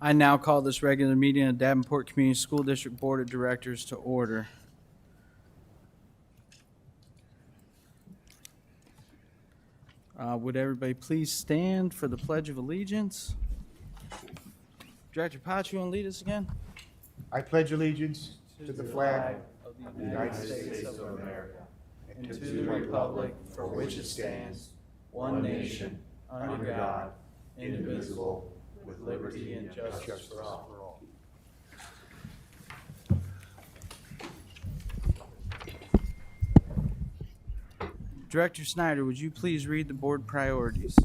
I now call this regular meeting of Davenport Community School District Board of Directors to order. Would everybody please stand for the Pledge of Allegiance? Director Potts, you want to lead us again? I pledge allegiance to the flag of the United States of America and to the republic for which it stands, one nation, under God, indivisible, with liberty and justice for all. Director Snyder, would you please read the board priorities?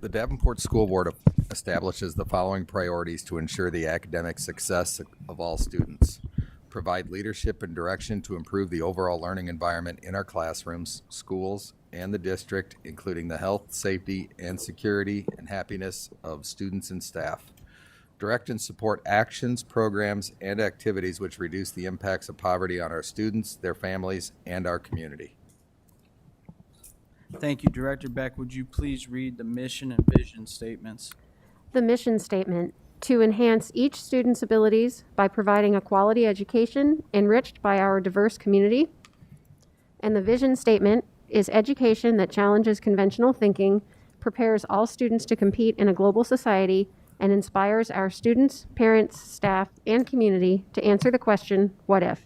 The Davenport School Board establishes the following priorities to ensure the academic success of all students. Provide leadership and direction to improve the overall learning environment in our classrooms, schools, and the district, including the health, safety, and security and happiness of students and staff. Direct and support actions, programs, and activities which reduce the impacts of poverty on our students, their families, and our community. Thank you. Director Beck, would you please read the mission and vision statements? The mission statement: to enhance each student's abilities by providing a quality education enriched by our diverse community. And the vision statement is education that challenges conventional thinking, prepares all students to compete in a global society, and inspires our students, parents, staff, and community to answer the question, what if?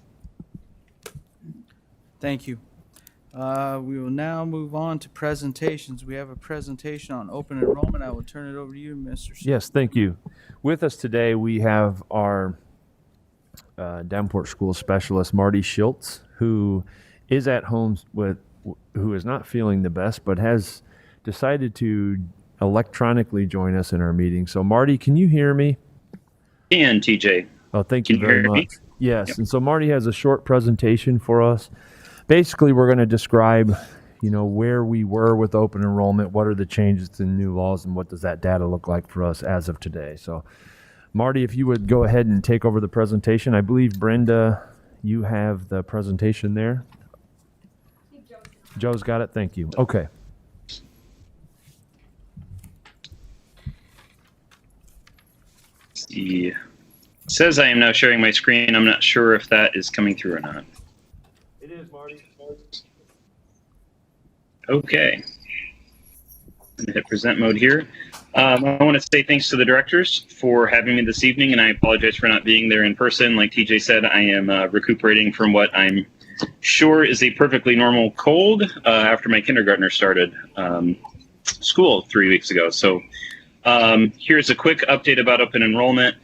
Thank you. We will now move on to presentations. We have a presentation on open enrollment. I will turn it over to you, Mr. Smith. Yes, thank you. With us today, we have our Davenport School Specialist, Marty Schultz, who is at home who is not feeling the best, but has decided to electronically join us in our meeting. So, Marty, can you hear me? And TJ. Oh, thank you very much. Me? Yes, Yep. And so Marty has a short presentation for us. Basically, we're going to describe, where we were with open enrollment, what are the changes to the new laws, and what does that data look like for us as of today. So, Marty, if you would go ahead and take over the presentation. I believe, Brenda, you have the presentation there. Joe's got it. Thank you. Okay. It says I am now sharing my screen. I'm not sure if that is coming through or not. It is, Marty. Okay. I'm gonna hit present mode here. I want to say thanks to the directors for having me this evening, and I apologize for not being there in person. Like TJ said, I am recuperating from what I'm sure is a perfectly normal cold after my kindergartner started school 3 weeks ago. So here's a quick update about open enrollment.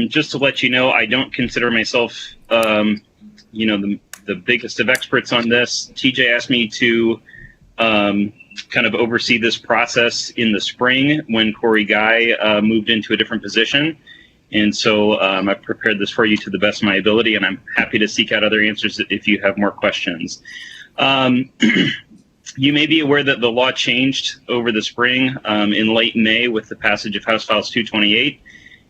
Just to let you know, I don't consider myself, the biggest of experts on this. TJ asked me to kind of oversee this process in the spring when Corey Guy moved into a different position. And so I've prepared this for you to the best of my ability, and I'm happy to seek out other answers if you have more questions. You may be aware that the law changed over the spring in late May with the passage of House Files 228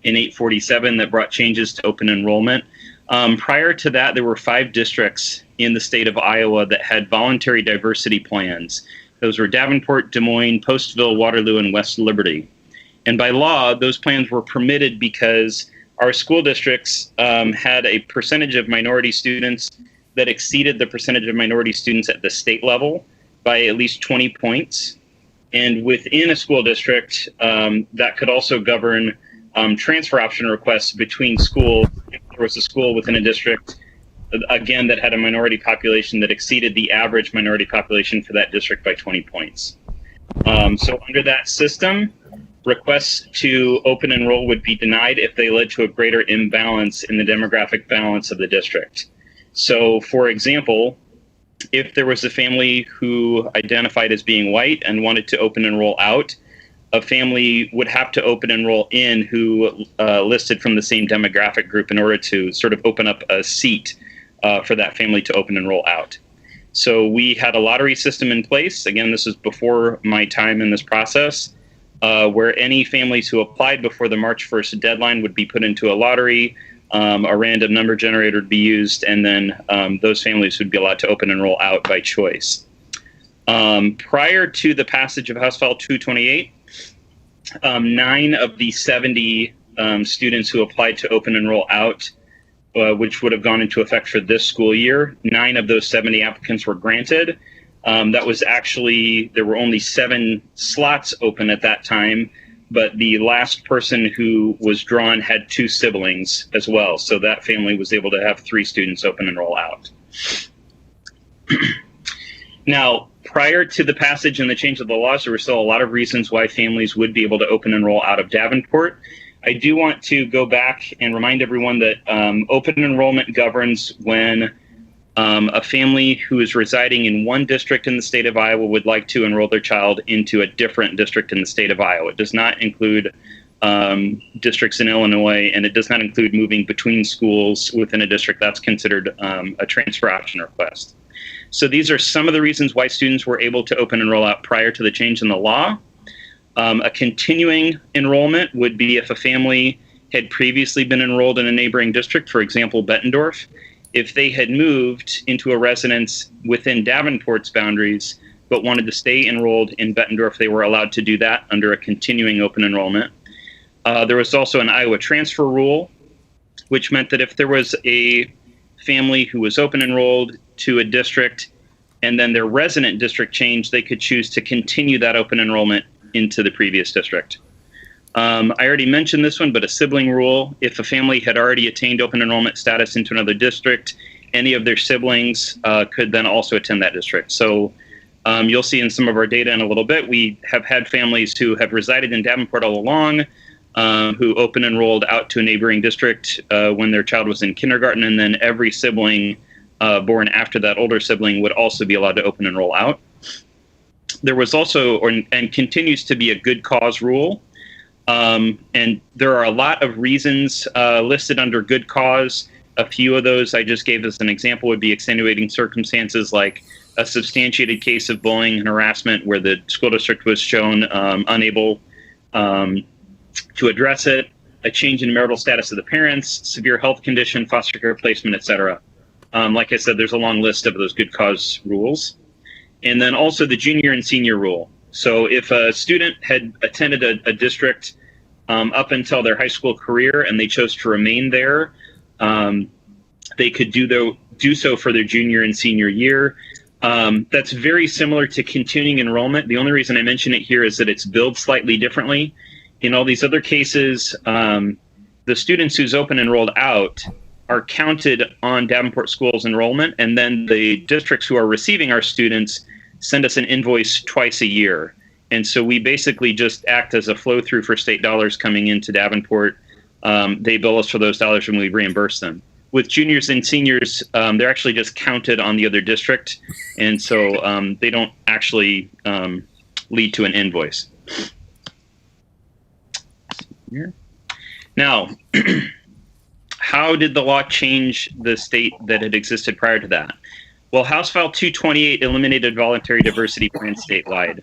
and 847 that brought changes to open enrollment. Prior to that, there were 5 districts in the state of Iowa that had voluntary diversity plans. Those were Davenport, Des Moines, Postville, Waterloo, and West Liberty. And by law, those plans were permitted because our school districts had a percentage of minority students that exceeded the percentage of minority students at the state level by at least 20 points. And within a school district, that could also govern transfer option requests between schools. If there was a school within a district, again, that had a minority population that exceeded the average minority population for that district by 20 points. So under that system, requests to open enroll would be denied if they led to a greater imbalance in the demographic balance of the district. So, for example, if there was a family who identified as being white and wanted to open enroll out, a family would have to open enroll in who listed from the same demographic group in order to sort of open up a seat for that family to open enroll out. So we had a lottery system in place. Again, this is before my time in this process, where any families who applied before the March 1st deadline would be put into a lottery. A random number generator would be used, and then those families would be allowed to open enroll out by choice. Prior to the passage of House File 228, 9 of the 70 students who applied to open enroll out, which would have gone into effect for this school year, 9 of those 70 applicants were granted. That was actually, there were only 7 slots open at that time, but the last person who was drawn had 2 siblings as well. So that family was able to have 3 students open and roll out. Now, prior to the passage and the change of the laws, there were still a lot of reasons why families would be able to open and roll out of Davenport. I do want to go back and remind everyone that open enrollment governs when a family who is residing in one district in the state of Iowa would like to enroll their child into a different district in the state of Iowa. It does not include districts in Illinois, and it does not include moving between schools within a district. That's considered a transfer option request. So these are some of the reasons why students were able to open and roll out prior to the change in the law. A continuing enrollment would be if a family had previously been enrolled in a neighboring district, for example, Bettendorf. If they had moved into a residence within Davenport's boundaries, but wanted to stay enrolled in Bettendorf, they were allowed to do that under a continuing open enrollment. There was also an Iowa transfer rule, which meant that if there was a family who was open enrolled to a district and then their resident district changed, they could choose to continue that open enrollment into the previous district. I already mentioned this one, but a sibling rule. If a family had already attained open enrollment status into another district, any of their siblings could then also attend that district. So you'll see in some of our data in a little bit, we have had families who have resided in Davenport all along, who open enrolled out to a neighboring district when their child was in kindergarten, and then every sibling born after that older sibling would also be allowed to open enroll out. There was also, and continues to be, a good cause rule. And there are a lot of reasons listed under good cause. A few of those I just gave as an example would be extenuating circumstances, like a substantiated case of bullying and harassment where the school district was shown unable to address it, a change in marital status of the parents, severe health condition, foster care placement, etc. Like I said, there's a long list of those good cause rules. And then also the junior and senior rule. So if a student had attended a district up until their high school career and they chose to remain there, they could do so for their junior and senior year. That's very similar to continuing enrollment. The only reason I mention it here is that it's billed slightly differently. In all these other cases, the students who's open enrolled out are counted on Davenport School's enrollment, and then the districts who are receiving our students send us an invoice twice a year. And so we basically just act as a flow through for state dollars coming into Davenport. They bill us for those dollars and we reimburse them. With juniors and seniors, they're actually just counted on the other district, and so they don't actually lead to an invoice. Here. Now, how did the law change the state that had existed prior to that? Well, House File 228 eliminated voluntary diversity plans statewide.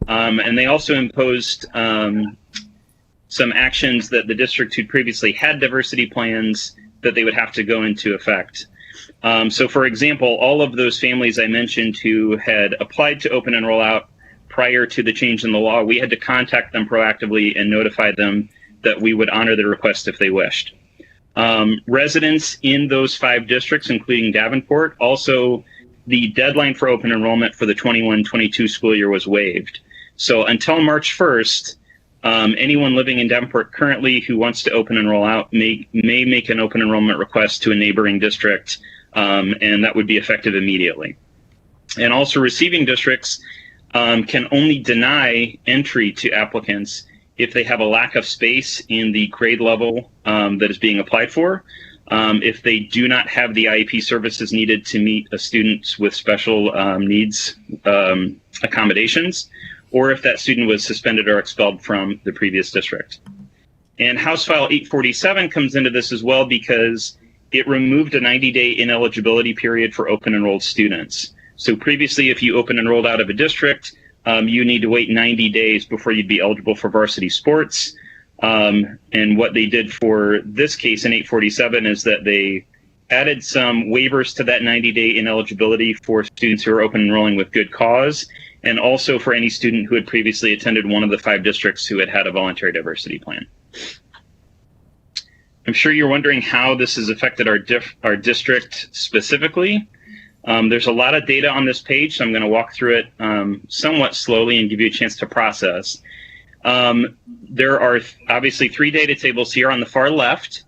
And they also imposed some actions that the district who previously had diversity plans that they would have to go into effect. So, for example, all of those families I mentioned who had applied to open and roll out prior to the change in the law, we had to contact them proactively and notify them that we would honor their request if they wished. Residents in those 5 districts, including Davenport, also the deadline for open enrollment for the 21-22 school year was waived. So until March 1st, anyone living in Davenport currently who wants to open and roll out may make an open enrollment request to a neighboring district, and that would be effective immediately. And also receiving districts can only deny entry to applicants if they have a lack of space in the grade level that is being applied for, if they do not have the IEP services needed to meet a student with special needs accommodations, or if that student was suspended or expelled from the previous district. And House File 847 comes into this as well because it removed a 90-day ineligibility period for open enrolled students. So previously, if you open enrolled out of a district, you need to wait 90 days before you'd be eligible for varsity sports. And what they did for this case in 847 is that they added some waivers to that 90-day ineligibility for students who are open enrolling with good cause, and also for any student who had previously attended one of the 5 districts who had had a voluntary diversity plan. I'm sure you're wondering how this has affected our district specifically. There's a lot of data on this page, so I'm going to walk through it somewhat slowly and give you a chance to process. There are obviously 3 data tables here. On the far left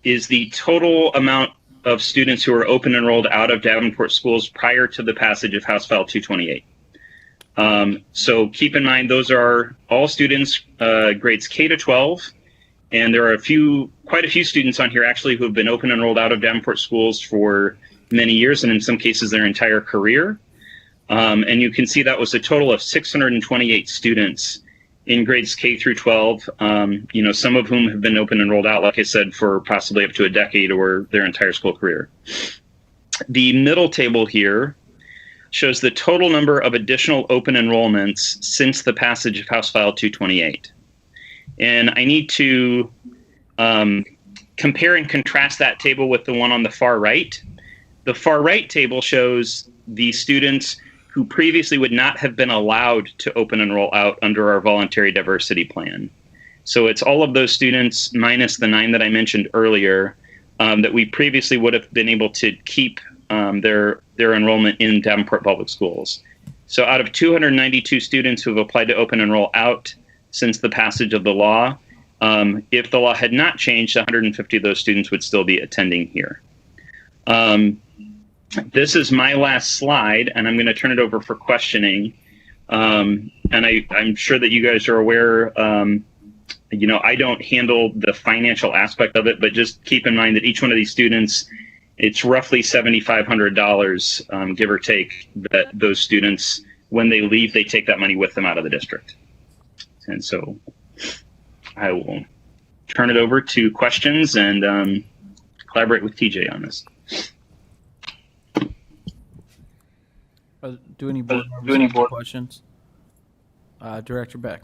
is the total amount of students who are open enrolled out of Davenport schools prior to the passage of House File 228. So keep in mind, those are all students, grades K to 12, and there are quite a few students on here actually who have been open enrolled out of Davenport schools for many years, and in some cases their entire career. And you can see that was a total of 628 students in grades K through 12, some of whom have been open enrolled out, like I said, for possibly up to a decade or their entire school career. The middle table here shows the total number of additional open enrollments since the passage of House File 228. And I need to compare and contrast that table with the one on the far right. The far right table shows the students who previously would not have been allowed to open enroll out under our voluntary diversity plan. So it's all of those students minus the 9 that I mentioned earlier that we previously would have been able to keep their enrollment in Davenport Public Schools. So out of 292 students who have applied to open enroll out since the passage of the law, if the law had not changed, 150 of those students would still be attending here. This is my last slide, and I'm going to turn it over for questioning. And I'm sure that you guys are aware, I don't handle the financial aspect of it, but just keep in mind that each one of these students, it's roughly $7,500, give or take, that those students, when they leave, they take that money with them out of the district. And so I will turn it over to questions and collaborate with TJ on this. Do any board members have questions? Director Beck.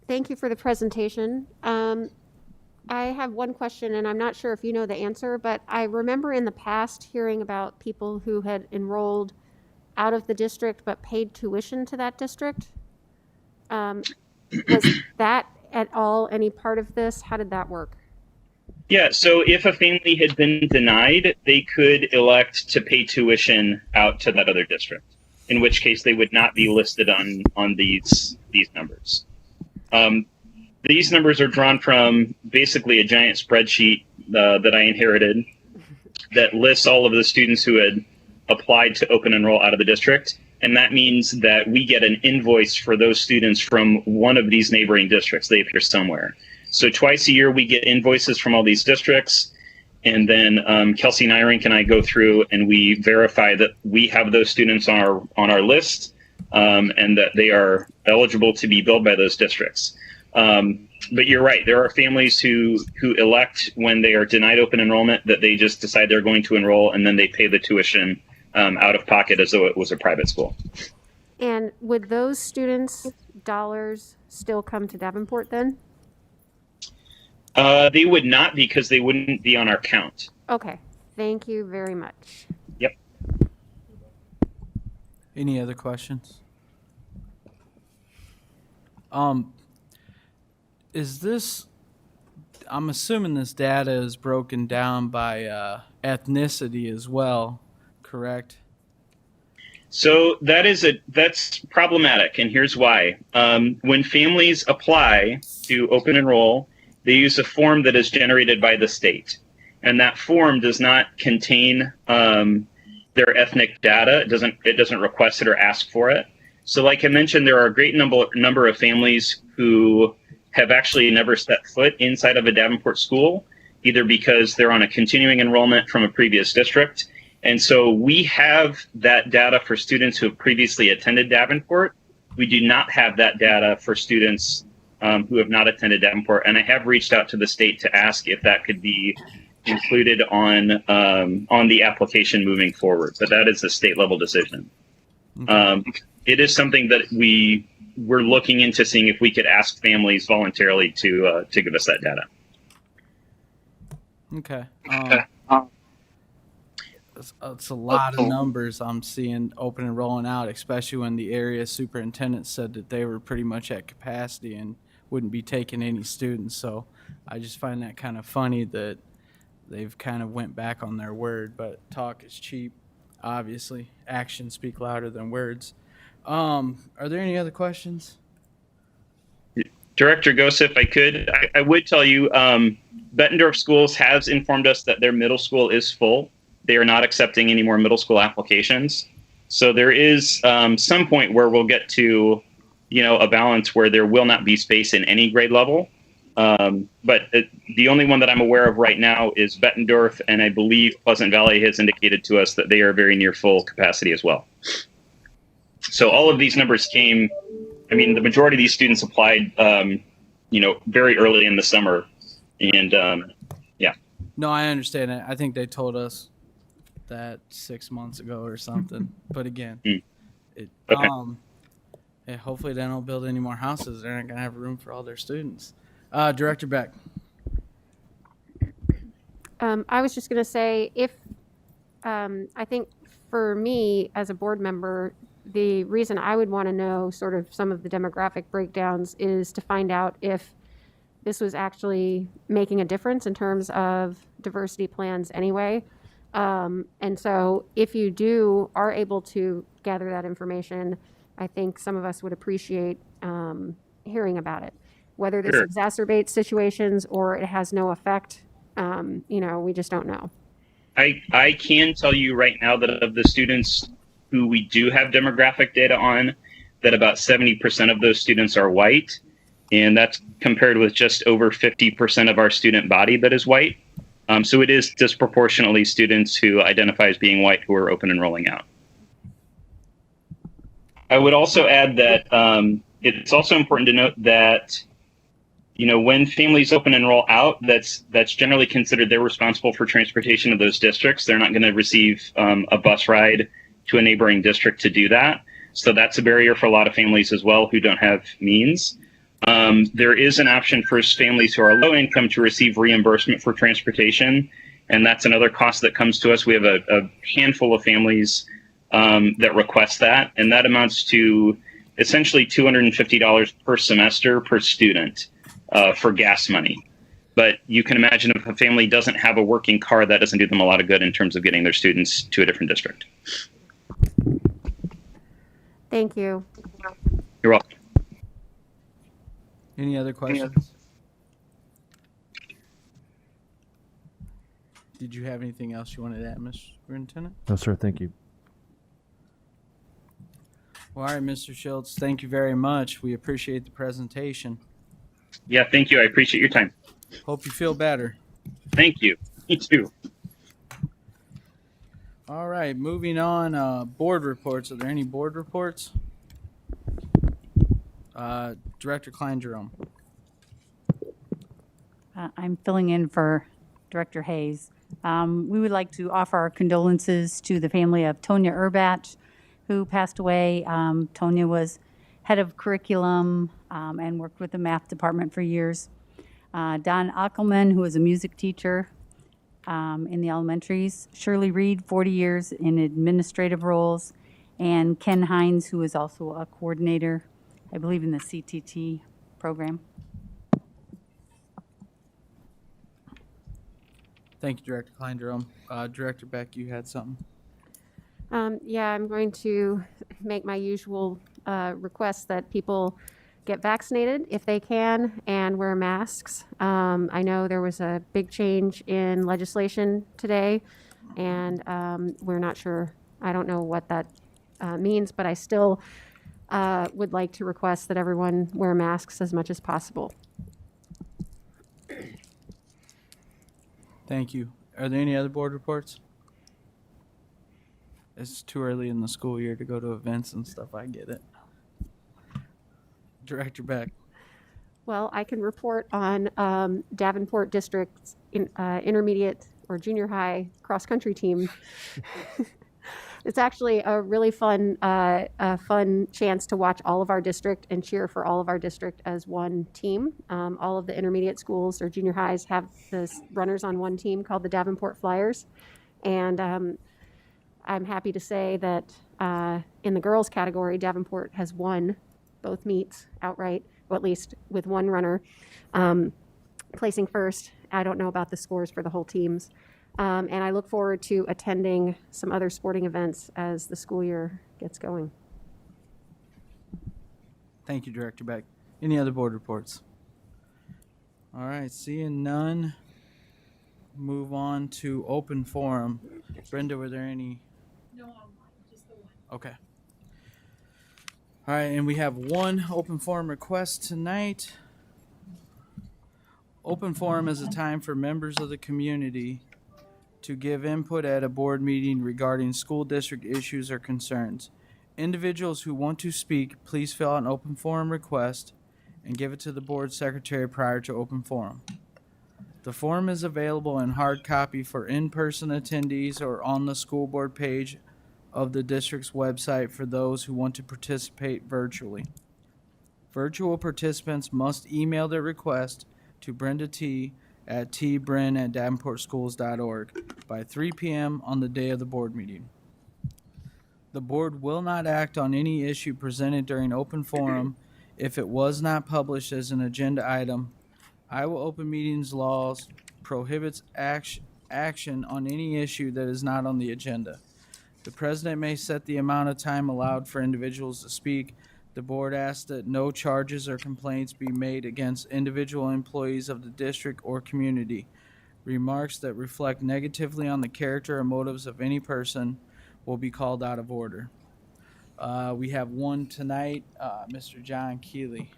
Thank you for the presentation. I have one question, and I'm not sure if you know the answer, but I remember in the past hearing about people who had enrolled out of the district but paid tuition to that district. Was that at all any part of this? How did that work? Yeah, so if a family had been denied, they could elect to pay tuition out to that other district, in which case they would not be listed on these numbers. These numbers are drawn from basically a giant spreadsheet that I inherited that lists all of the students who had applied to open enroll out of the district. And that means that we get an invoice for those students from one of these neighboring districts. They appear somewhere. So twice a year, we get invoices from all these districts. And then Kelsey Nyrink and I go through and we verify that we have those students on our list and that they are eligible to be billed by those districts. But you're right. There are families who elect when they are denied open enrollment that they just decide they're going to enroll and then they pay the tuition out of pocket as though it was a private school. And would those students' dollars still come to Davenport then? They would not, because they wouldn't be on our count. Okay. Thank you very much. Yep. Any other questions? Is this, I'm assuming this data is broken down by ethnicity as well, correct? So that's problematic, and here's why. When families apply to open enroll, they use a form that is generated by the state, and that form does not contain their ethnic data. It doesn't request it or ask for it. So, like I mentioned, there are a great number of families who have actually never set foot inside of a Davenport school, either because they're on a continuing enrollment from a previous district. And so we have that data for students who have previously attended Davenport. We do not have that data for students who have not attended Davenport. And I have reached out to the state to ask if that could be included on the application moving forward. But that is a state level decision. Okay. It is something that we're looking into, seeing if we could ask families voluntarily to give us that data. Okay. It's a lot of numbers I'm seeing open and rolling out, especially when the area superintendent said that they were pretty much at capacity and wouldn't be taking any students. So I just find that kind of funny that they've kind of went back on their word, but talk is cheap. Obviously, actions speak louder than words. Are there any other questions? Director Gosa, if I could, I would tell you, Bettendorf Schools has informed us that their middle school is full. They are not accepting any more middle school applications. So there is some point where we'll get to, a balance where there will not be space in any grade level. But the only one that I'm aware of right now is Bettendorf, and I believe Pleasant Valley has indicated to us that they are very near full capacity as well. So all of these numbers came, the majority of these students applied, very early in the summer. And yeah. No, I understand it. I think they told us that 6 months ago or something. But again, hopefully they don't build any more houses. They're not going to have room for all their students. Director Beck. I was just going to say, I think for me as a board member, the reason I would want to know sort of some of the demographic breakdowns is to find out if this was actually making a difference in terms of diversity plans anyway. And so if you are able to gather that information, I think some of us would appreciate hearing about it. Whether this Sure. exacerbates situations or it has no effect, we just don't know. I can tell you right now that of the students who we do have demographic data on, that about 70% of those students are white. And that's compared with just over 50% of our student body that is white. So it is disproportionately students who identify as being white who are open enrolling out. I would also add that it's also important to note that, when families open enroll out, that's generally considered they're responsible for transportation of those districts. They're not going to receive a bus ride to a neighboring district to do that. So that's a barrier for a lot of families as well who don't have means. There is an option for families who are low income to receive reimbursement for transportation, and that's another cost that comes to us. We have a handful of families that request that, and that amounts to essentially $250 per semester per student for gas money. But you can imagine if a family doesn't have a working car, that doesn't do them a lot of good in terms of getting their students to a different district. Thank you. You're welcome. Any other questions? Did you have anything else you wanted to add, Mr. Superintendent? No, sir. Thank you. Well, all right, Mr. Schultz, thank you very much. We appreciate the presentation. Yeah, thank you. I appreciate your time. Hope you feel better. Thank you. Me too. All right, moving on. Board reports. Are there any board reports? Director Klein-Jerome. I'm filling in for Director Hayes. We would like to offer our condolences to the family of Tonya Urbat, who passed away. Tonya was head of curriculum and worked with the math department for years. Don Ackelman, who was a music teacher in the elementaries. Shirley Reed, 40 years in administrative roles. And Ken Hines, who is also a coordinator, I believe, in the CTT program. Thank you, Director Klein-Jerome. Director Beck, you had something? Yeah, I'm going to make my usual request that people get vaccinated if they can and wear masks. I know there was a big change in legislation today, and we're not sure. I don't know what that means, but I still would like to request that everyone wear masks as much as possible. Thank you. Are there any other board reports? It's too early in the school year to go to events and stuff. I get it. Director Beck. Well, I can report on Davenport District's intermediate or junior high cross-country team It's actually a really fun chance to watch all of our district and cheer for all of our district as one team. All of the intermediate schools or junior highs have the runners on one team called the Davenport Flyers. And I'm happy to say that in the girls category, Davenport has won both meets outright, or at least with one runner placing first. I don't know about the scores for the whole teams. And I look forward to attending some other sporting events as the school year gets going. Thank you, Director Beck. Any other board reports? All right, seeing none, move on to open forum. Brenda, were there any? No, just the one. Okay. All right, and we have one open forum request tonight. Open forum is a time for members of the community to give input at a board meeting regarding school district issues or concerns. Individuals who want to speak, please fill out an open forum request and give it to the board secretary prior to open forum. The form is available in hard copy for in-person attendees or on the school board page of the district's website for those who want to participate virtually. Virtual participants must email their request to Brenda T. at tbren@davenportschools.org by 3 p.m. on the day of the board meeting. The board will not act on any issue presented during open forum if it was not published as an agenda item. Iowa Open Meetings laws prohibits action on any issue that is not on the agenda. The president may set the amount of time allowed for individuals to speak. The board asks that no charges or complaints be made against individual employees of the district or community. Remarks that reflect negatively on the character or motives of any person will be called out of order. We have one tonight, Mr. John Keeley.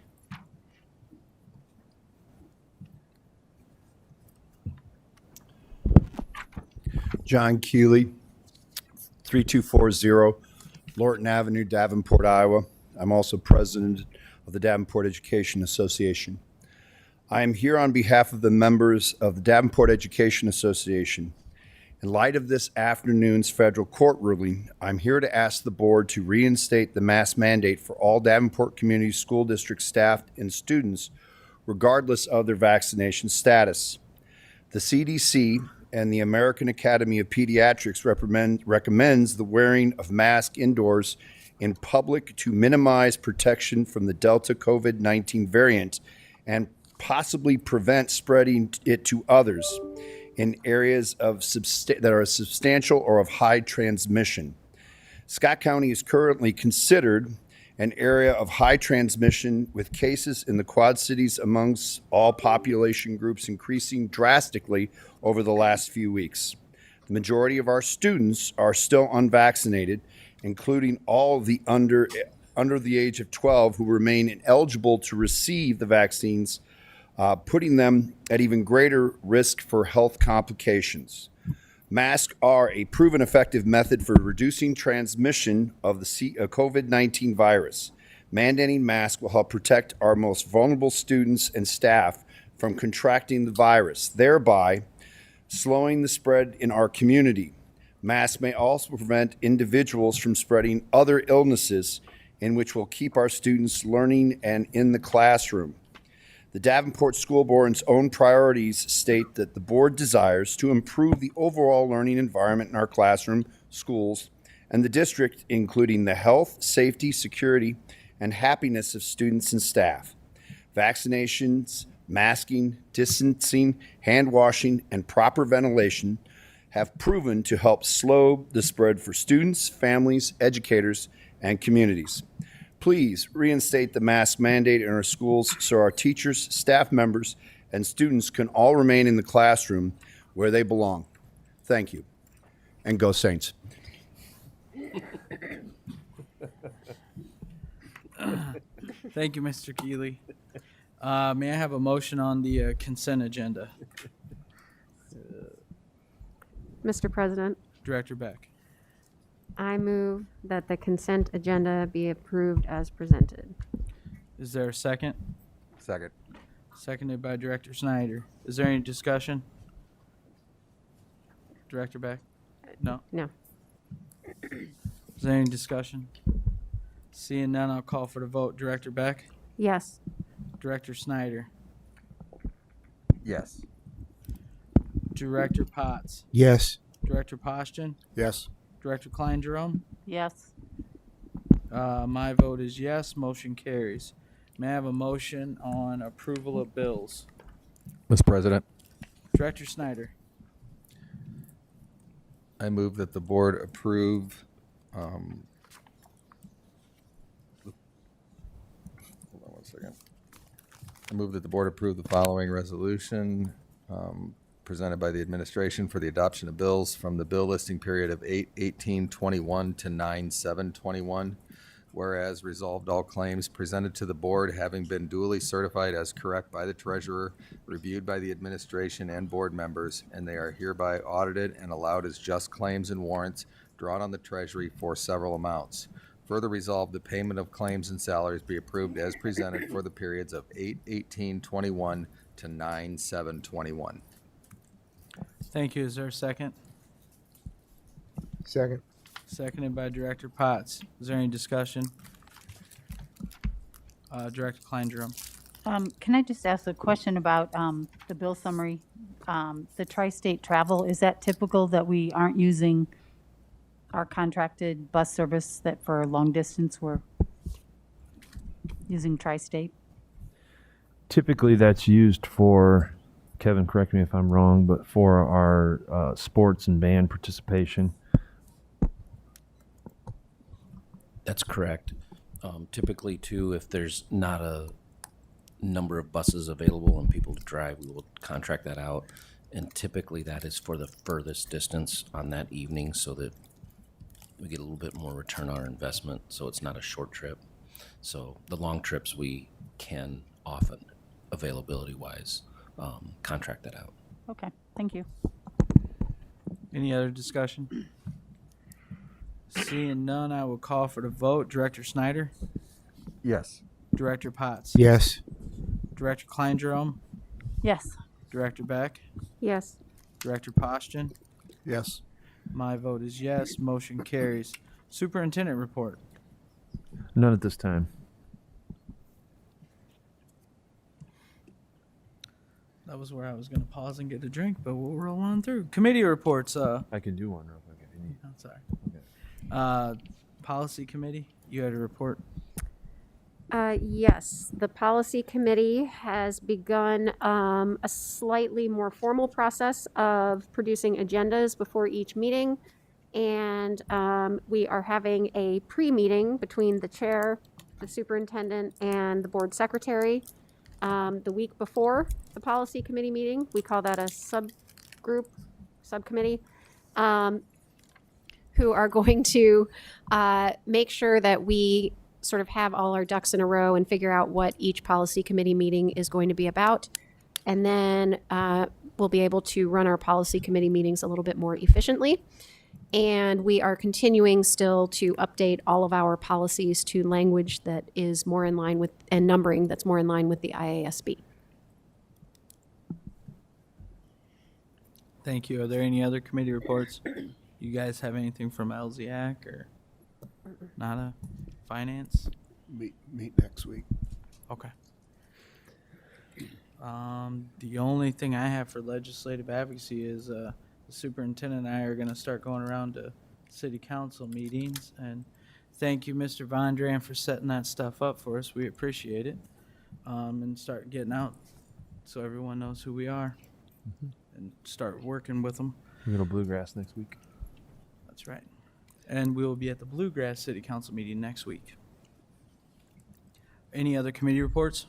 John Keeley, 3240 Lorton Avenue, Davenport, Iowa. I'm also president of the Davenport Education Association. I am here on behalf of the members of the Davenport Education Association. In light of this afternoon's federal court ruling, I'm here to ask the board to reinstate the mask mandate for all Davenport Community School District staff and students, regardless of their vaccination status. The CDC and the American Academy of Pediatrics recommends the wearing of masks indoors in public to minimize protection from the Delta COVID-19 variant and possibly prevent spreading it to others in areas of that are substantial or of high transmission. Scott County is currently considered an area of high transmission, with cases in the Quad Cities amongst all population groups increasing drastically over the last few weeks. The majority of our students are still unvaccinated, including all of the under the age of 12 who remain ineligible to receive the vaccines, putting them at even greater risk for health complications. Masks are a proven effective method for reducing transmission of the COVID-19 virus. Mandating masks will help protect our most vulnerable students and staff from contracting the virus, thereby slowing the spread in our community. Masks may also prevent individuals from spreading other illnesses, in which will keep our students learning and in the classroom. The Davenport School Board's own priorities state that the board desires to improve the overall learning environment in our classroom, schools, and the district, including the health, safety, security, and happiness of students and staff. Vaccinations, masking, distancing, hand washing, and proper ventilation have proven to help slow the spread for students, families, educators, and communities. Please reinstate the mask mandate in our schools so our teachers, staff members, and students can all remain in the classroom where they belong. Thank you. And go Saints. Thank you, Mr. Keeley. May I have a motion on the consent agenda? Mr. President, Director Beck. I move that the consent agenda be approved as presented. Is there a second? Second. Seconded by Director Snyder. Is there any discussion? Director Beck? No? No. there any discussion? Seeing none, I'll call for the vote. Director Beck? Yes. Director Snyder? Yes. Director Potts? Yes. Director Postian? Yes. Director Klein Jerome? Yes. My vote is yes. Motion carries. May I have a motion on approval of bills? Mr. President, Director Snyder? I move that the board approve, hold on one second. I move that the board approve the following resolution presented by the administration for the adoption of bills from the bill listing period of 8/18/21 to 9/7/21. Whereas resolved, all claims presented to the board having been duly certified as correct by the treasurer, reviewed by the administration and board members, and they are hereby audited and allowed as just claims and warrants drawn on the treasury for several amounts. Further resolved, the payment of claims and salaries be approved as presented for the periods of 8/18/21 to 9/7/21. Thank you. Is there a second? Second. Seconded by Director Potts. Is there any discussion? Director Klein Jerome? Can I just ask a question about the bill summary? The tri-state travel, is that typical that we aren't using our contracted bus service that for long distance we're using tri-state? Typically, that's used for, Kevin, correct me if I'm wrong, but for our sports and band participation. That's correct. Typically, too, if there's not a number of buses available and people to drive, we will contract that out. And typically, that is for the furthest distance on that evening so that we get a little bit more return on our investment, so it's not a short trip. So the long trips, we can often, availability-wise, contract that out. Okay, thank you. Any other discussion? Seeing none, I will call for the vote. Director Snyder? Yes. Director Potts? Yes. Director Klein Jerome? Yes. Director Beck? Yes. Director Postian? Yes. My vote is yes. Motion carries. Superintendent report. None at this time. That was where I was going to pause and get a drink, but we'll roll on through. Committee reports. I can do one real quick if you need. I'm sorry. Policy committee, you had a report. Yes, the policy committee has begun a slightly more formal process of producing agendas before each meeting. And we are having a pre-meeting between the chair, the superintendent, and the board secretary the week before the policy committee meeting. We call that a subcommittee, who are going to make sure that we sort of have all our ducks in a row and figure out what each policy committee meeting is going to be about. And then we'll be able to run our policy committee meetings a little bit more efficiently. And we are continuing still to update all of our policies to language that is more in line with, and numbering that's more in line with the IASB. Thank you. Are there any other committee reports? You guys have anything from LZAC or NADA? Finance? Meet next week. Okay. The only thing I have for legislative advocacy is the superintendent and I are going to start going around to city council meetings. And thank you, Mr. Vondran, for setting that stuff up for us. We appreciate it. And start getting out so everyone knows who we are and start working with them. We go to Bluegrass next week. That's right. And we will be at the Bluegrass City Council meeting next week. Any other committee reports?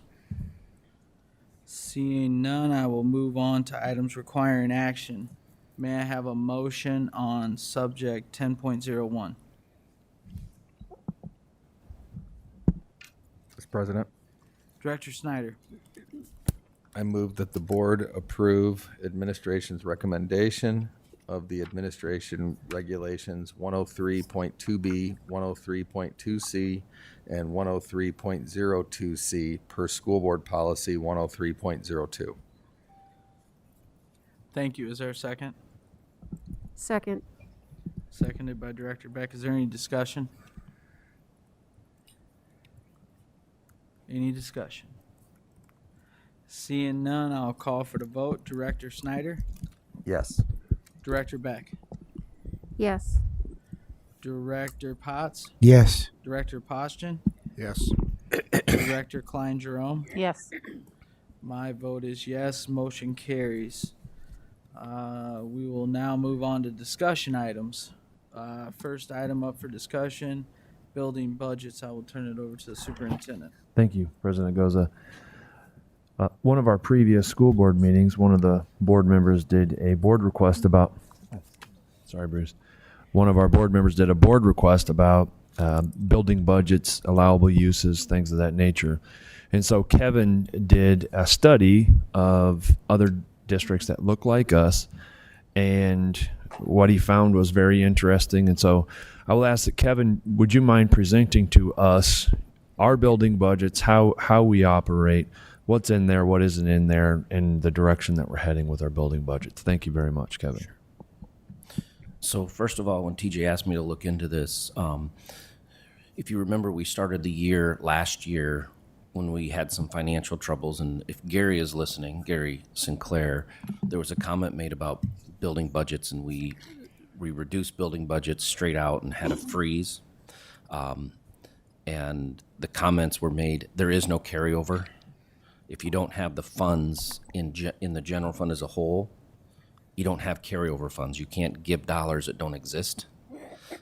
Seeing none, I will move on to items requiring action. May I have a motion on subject 10.01? Mr. President, Director Snyder. I move that the board approve administration's recommendation of the administration regulations 103.2B, 103.2C, and 103.02C per school board policy 103.02. Thank you. Is there a second? Second. Seconded by Director Beck. Is there any discussion? Any discussion? Seeing none, I'll call for the vote. Director Snyder? Yes. Director Beck? Yes. Director Potts? Yes. Director Poston? Yes. Director Klein Jerome? Yes. My vote is yes. Motion carries. We will now move on to discussion items. First item up for discussion, building budgets. I will turn it over to the superintendent. Thank you, President Goza. One of our previous school board meetings, one of the board members did a board request about, sorry, Bruce. One of our board members did a board request about building budgets, allowable uses, things of that nature. And so Kevin did a study of other districts that look like us, and what he found was very interesting. And so I will ask that Kevin, would you mind presenting to us our building budgets, how we operate, what's in there, what isn't in there, and the direction that we're heading with our building budgets? Thank you very much, Kevin. Sure. So first of all, when TJ asked me to look into this, if you remember, we started the year last year when we had some financial troubles. And if Gary is listening, Gary Sinclair, there was a comment made about building budgets, and we reduced building budgets straight out and had a freeze. And the comments were made, there is no carryover. If you don't have the funds in the general fund as a whole, you don't have carryover funds. You can't give dollars that don't exist.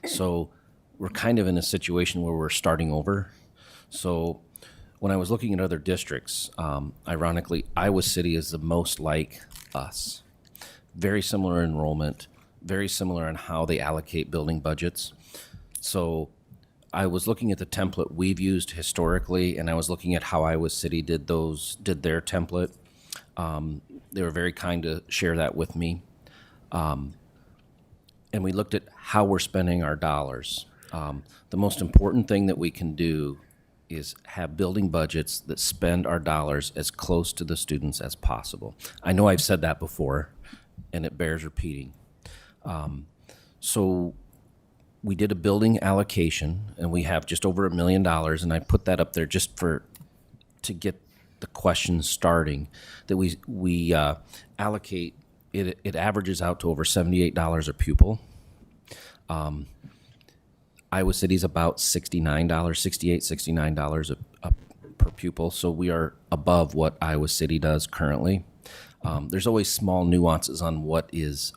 So we're kind of in a situation where we're starting over. So when I was looking at other districts, ironically, Iowa City is the most like us. Very similar enrollment, very similar in how they allocate building budgets. So I was looking at the template we've used historically, and I was looking at how Iowa City did their template. They were very kind to share that with me. And we looked at how we're spending our dollars. The most important thing that we can do is have building budgets that spend our dollars as close to the students as possible. I know I've said that before, and it bears repeating. So we did a building allocation, and we have just over $1 million, and I put that up there just to get the questions starting. That we allocate it. It averages out to over $78 a pupil. Iowa City's about $69, $69 per pupil. So we are above what Iowa City does currently. There's always small nuances on what is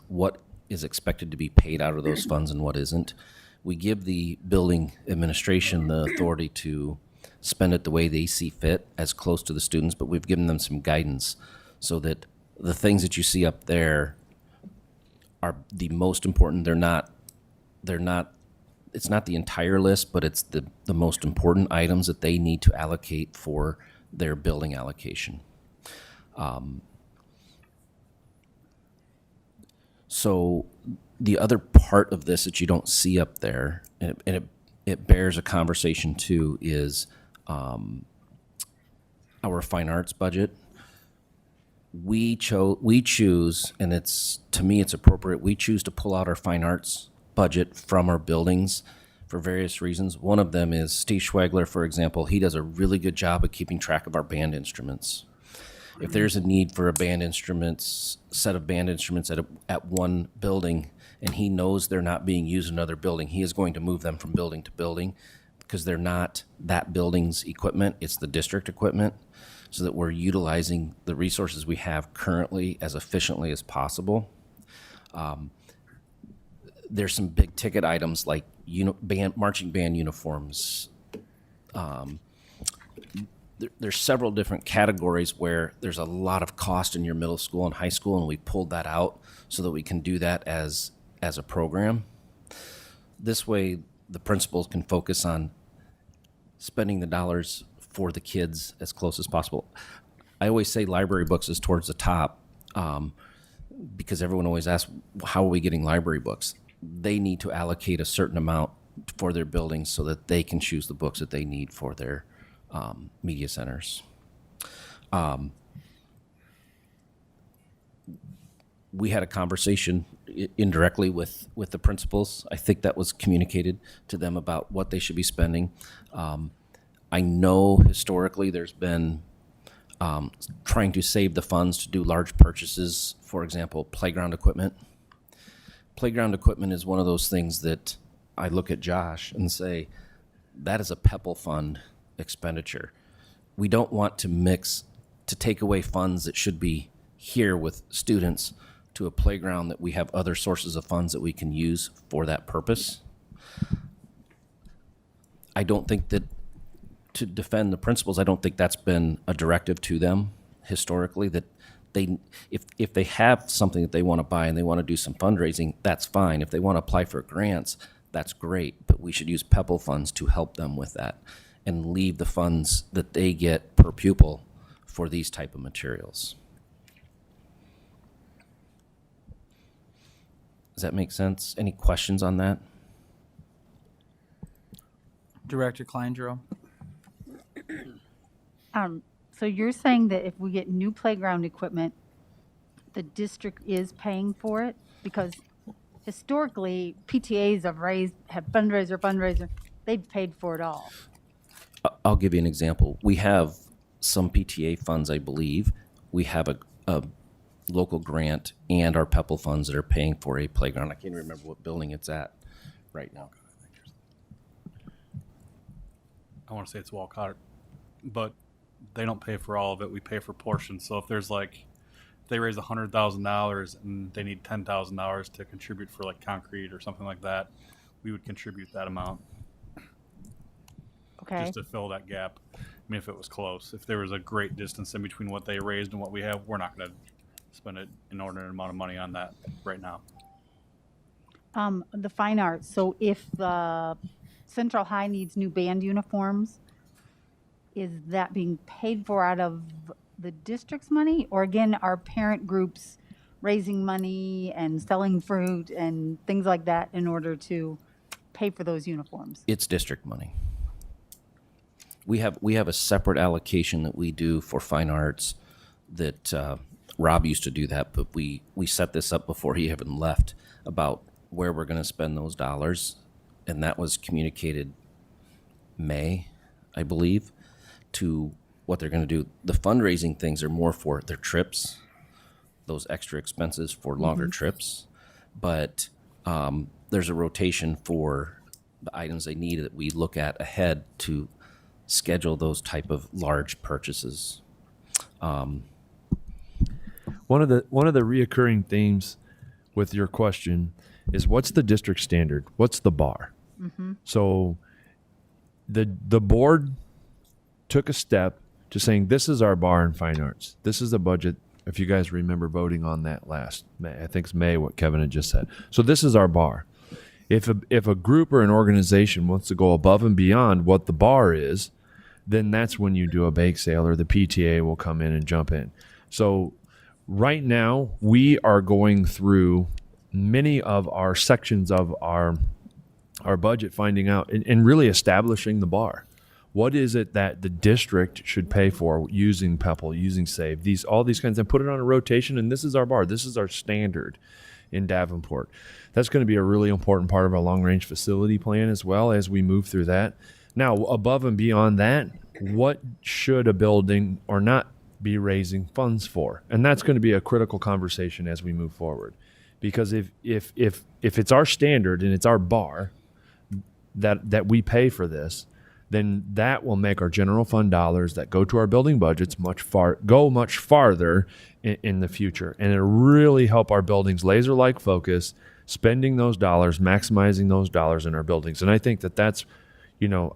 expected to be paid out of those funds and what isn't. We give the building administration the authority to spend it the way they see fit, as close to the students, but we've given them some guidance so that the things that you see up there are the most important. It's not the entire list, but it's the most important items that they need to allocate for their building allocation. So the other part of this that you don't see up there, and it bears a conversation too, is our fine arts budget. We choose, and to me it's appropriate, we choose to pull out our fine arts budget from our buildings for various reasons. One of them is Steve Schwegler, for example. He does a really good job of keeping track of our band instruments. If there's a need for set of band instruments at one building, and he knows they're not being used in another building, he is going to move them from building to building, because they're not that building's equipment, it's the district equipment, so that we're utilizing the resources we have currently as efficiently as possible. There's some big ticket items like marching band uniforms. There's several different categories where there's a lot of cost in your middle school and high school, and we pulled that out so that we can do that as a program. This way, the principals can focus on spending the dollars for the kids as close as possible. I always say library books is towards the top because everyone always asks, how are we getting library books? They need to allocate a certain amount for their buildings so that they can choose the books that they need for their media centers. We had a conversation indirectly with the principals. I think that was communicated to them about what they should be spending. I know historically there's been trying to save the funds to do large purchases, for example, playground equipment. Playground equipment is one of those things that I look at Josh and say, that is a PEPAL fund expenditure. We don't want to take away funds that should be here with students to a playground that we have other sources of funds that we can use for that purpose. I don't think that, to defend the principals, I don't think that's been a directive to them historically, that if they have something that they want to buy and they want to do some fundraising, that's fine. If they want to apply for grants, that's great, but we should use PEPAL funds to help them with that and leave the funds that they get per pupil for these type of materials. Does that make sense? Any questions on that? Director Kleindro. So you're saying that if we get new playground equipment, the district is paying for it? Because historically, PTAs have fundraiser, they've paid for it all. I'll give you an example. We have some PTA funds, I believe. We have a local grant and our PEPAL funds that are paying for a playground. I can't remember what building it's at right now. I want to say it's Walcott, but they don't pay for all of it. We pay for portions. So if there's if they raise $100,000 and they need $10,000 to contribute for concrete or something like that, we would contribute that amount. Okay. Just to fill that gap. I mean, if it was close, if there was a great distance in between what they raised and what we have, we're not going to spend an inordinate amount of money on that right now. The fine arts. So if Central High needs new band uniforms, is that being paid for out of the district's money? Or again, are parent groups raising money and selling fruit and things like that in order to pay for those uniforms? It's district money. We have a separate allocation that we do for fine arts that Rob used to do that, but we set this up before he even left about where we're going to spend those dollars, and that was communicated May, I believe, to what they're going to do. The fundraising things are more for their trips, those extra expenses for longer trips, but there's a rotation for the items they need that we look at ahead to schedule those type of large purchases. One of the reoccurring themes with your question is, what's the district standard? What's the bar? So the board took a step to saying, this is our bar in fine arts. This is the budget. If you guys remember voting on that last May, I think it's May, what Kevin had just said. So this is our bar. If a group or an organization wants to go above and beyond what the bar is, then that's when you do a bake sale, or the PTA will come in and jump in. So right now we are going through many of our sections of our budget, finding out and really establishing the bar. What is it that the district should pay for using PEPAL, using SAVE, all these kinds, and put it on a rotation, and this is our bar. This is our standard in Davenport. That's going to be a really important part of our long-range facility plan as well as we move through that. Now, above and beyond that, what should a building or not be raising funds for? And that's going to be a critical conversation as we move forward. Because if it's our standard and it's our bar that we pay for this, then that will make our general fund dollars that go to our building budgets go much farther in the future. And it'll really help our buildings laser-like focus, spending those dollars, maximizing those dollars in our buildings. And I think that's,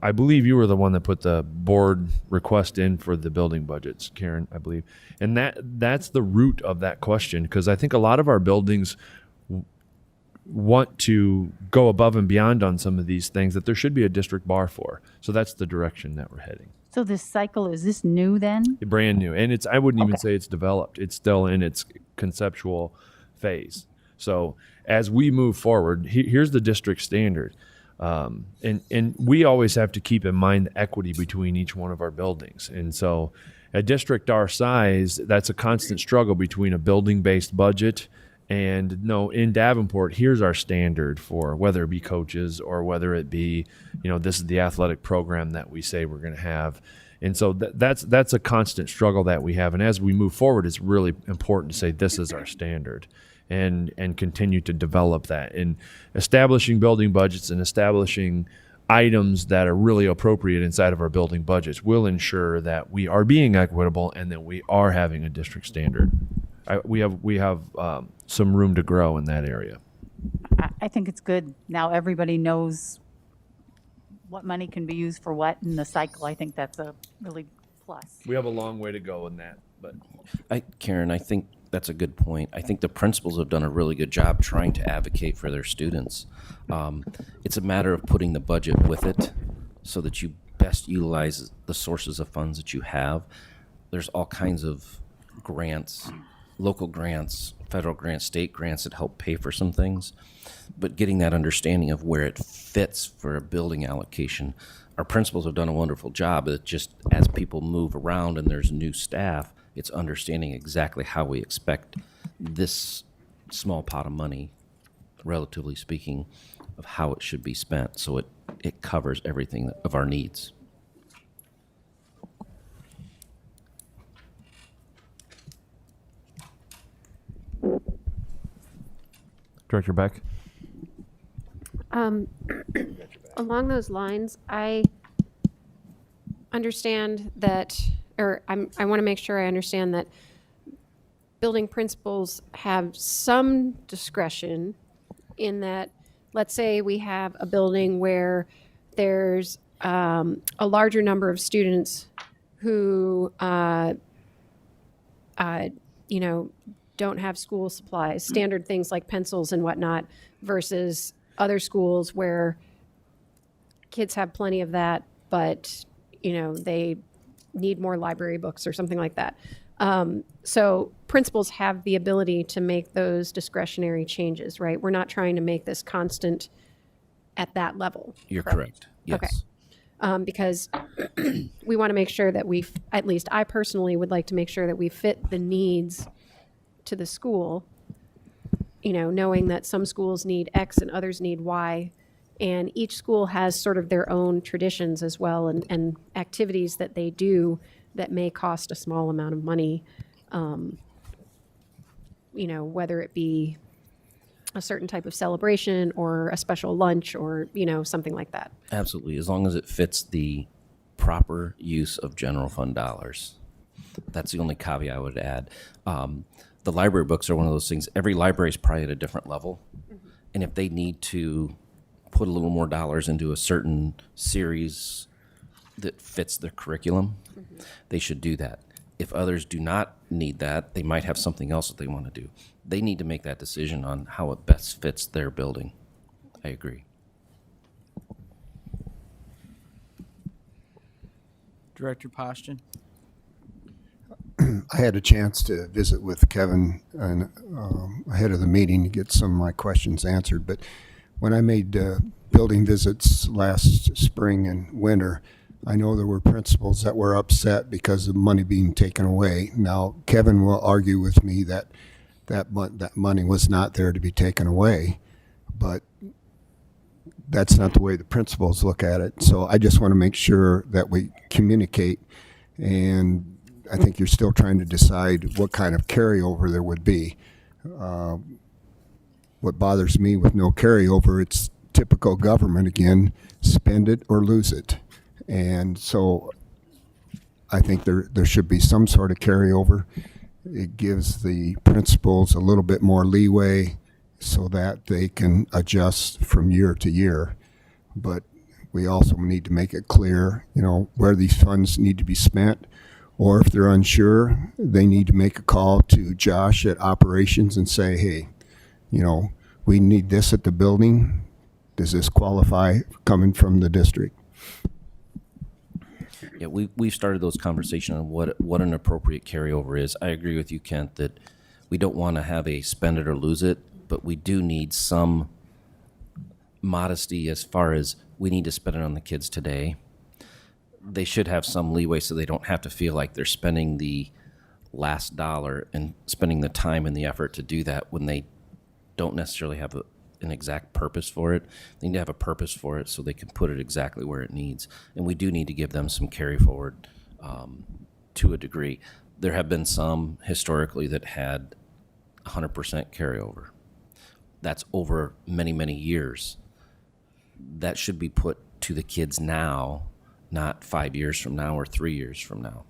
I believe you were the one that put the board request in for the building budgets, Karen, I believe. And that's the root of that question, because I think a lot of our buildings want to go above and beyond on some of these things that there should be a district bar for. So that's the direction that we're heading. So this cycle, is this new then? Brand new. And I wouldn't even say it's developed. It's still in its conceptual phase. So as we move forward, here's the district standard. And we always have to keep in mind the equity between each one of our buildings. And so a district our size, that's a constant struggle between a building-based budget And no, in Davenport, here's our standard for whether it be coaches or whether it be, this is the athletic program that we say we're going to have. And so that's a constant struggle that we have. And as we move forward, it's really important to say this is our standard and continue to develop that. And establishing building budgets and establishing items that are really appropriate inside of our building budgets will ensure that we are being equitable and that we are having a district standard. We have some room to grow in that area. I think it's good. Now everybody knows what money can be used for what in the cycle. I think that's a really plus. We have a long way to go in that, but Karen, I think that's a good point. I think the principals have done a really good job trying to advocate for their students. It's a matter of putting the budget with it so that you best utilize the sources of funds that you have. There's all kinds of grants, local grants, federal grants, state grants that help pay for some things, but getting that understanding of where it fits for a building allocation. Our principals have done a wonderful job. It just, as people move around and there's new staff, it's understanding exactly how we expect this small pot of money, relatively speaking, of how it should be spent, so it covers everything of our needs. Director Beck? Along those lines, I understand that, or I want to make sure I understand that building principals have some discretion in that, let's say we have a building where there's a larger number of students who, don't have school supplies, standard things like pencils and whatnot, versus other schools where kids have plenty of that, but, they need more library books or something like that. So principals have the ability to make those discretionary changes, right? We're not trying to make this constant at that level. You're correct. Yes. Okay. Because we want to make sure that at least I personally would like to make sure that we fit the needs to the school, knowing that some schools need X and others need Y. And each school has sort of their own traditions as well and activities that they do that may cost a small amount of money, whether it be a certain type of celebration or a special lunch or, something like that. Absolutely, as long as it fits the proper use of general fund dollars. That's the only caveat I would add. The library books are one of those things. Every library is probably at a different level. Mm-hmm. And if they need to put a little more dollars into a certain series that fits their curriculum, mm-hmm. they should do that. If others do not need that, they might have something else that they want to do. They need to make that decision on how it best fits their building. I agree. Director Poston? I had a chance to visit with Kevin and, ahead of the meeting to get some of my questions answered. But when I made building visits last spring and winter, I know there were principals that were upset because of money being taken away. Now, Kevin will argue with me that money was not there to be taken away, but that's not the way the principals look at it. So I just want to make sure that we communicate, and I think you're still trying to decide what kind of carryover there would be. What bothers me with no carryover, it's typical government again, spend it or lose it. And so I think there should be some sort of carryover. It gives the principals a little bit more leeway so that they can adjust from year to year. But we also need to make it clear, where these funds need to be spent. Or if they're unsure, they need to make a call to Josh at operations and say, hey, we need this at the building. Does this qualify coming from the district? Yeah, we've started those conversations on what an appropriate carryover is. I agree with you, Kent, that we don't want to have a spend it or lose it, but we do need some modesty as far as we need to spend it on the kids today. They should have some leeway so they don't have to feel like they're spending the last dollar and spending the time and the effort to do that when they don't necessarily have an exact purpose for it. They need to have a purpose for it so they can put it exactly where it needs. And we do need to give them some carry forward to a degree. There have been some historically that had 100% carryover. That's over many, many years. That should be put to the kids now, not 5 years from now or 3 years from now.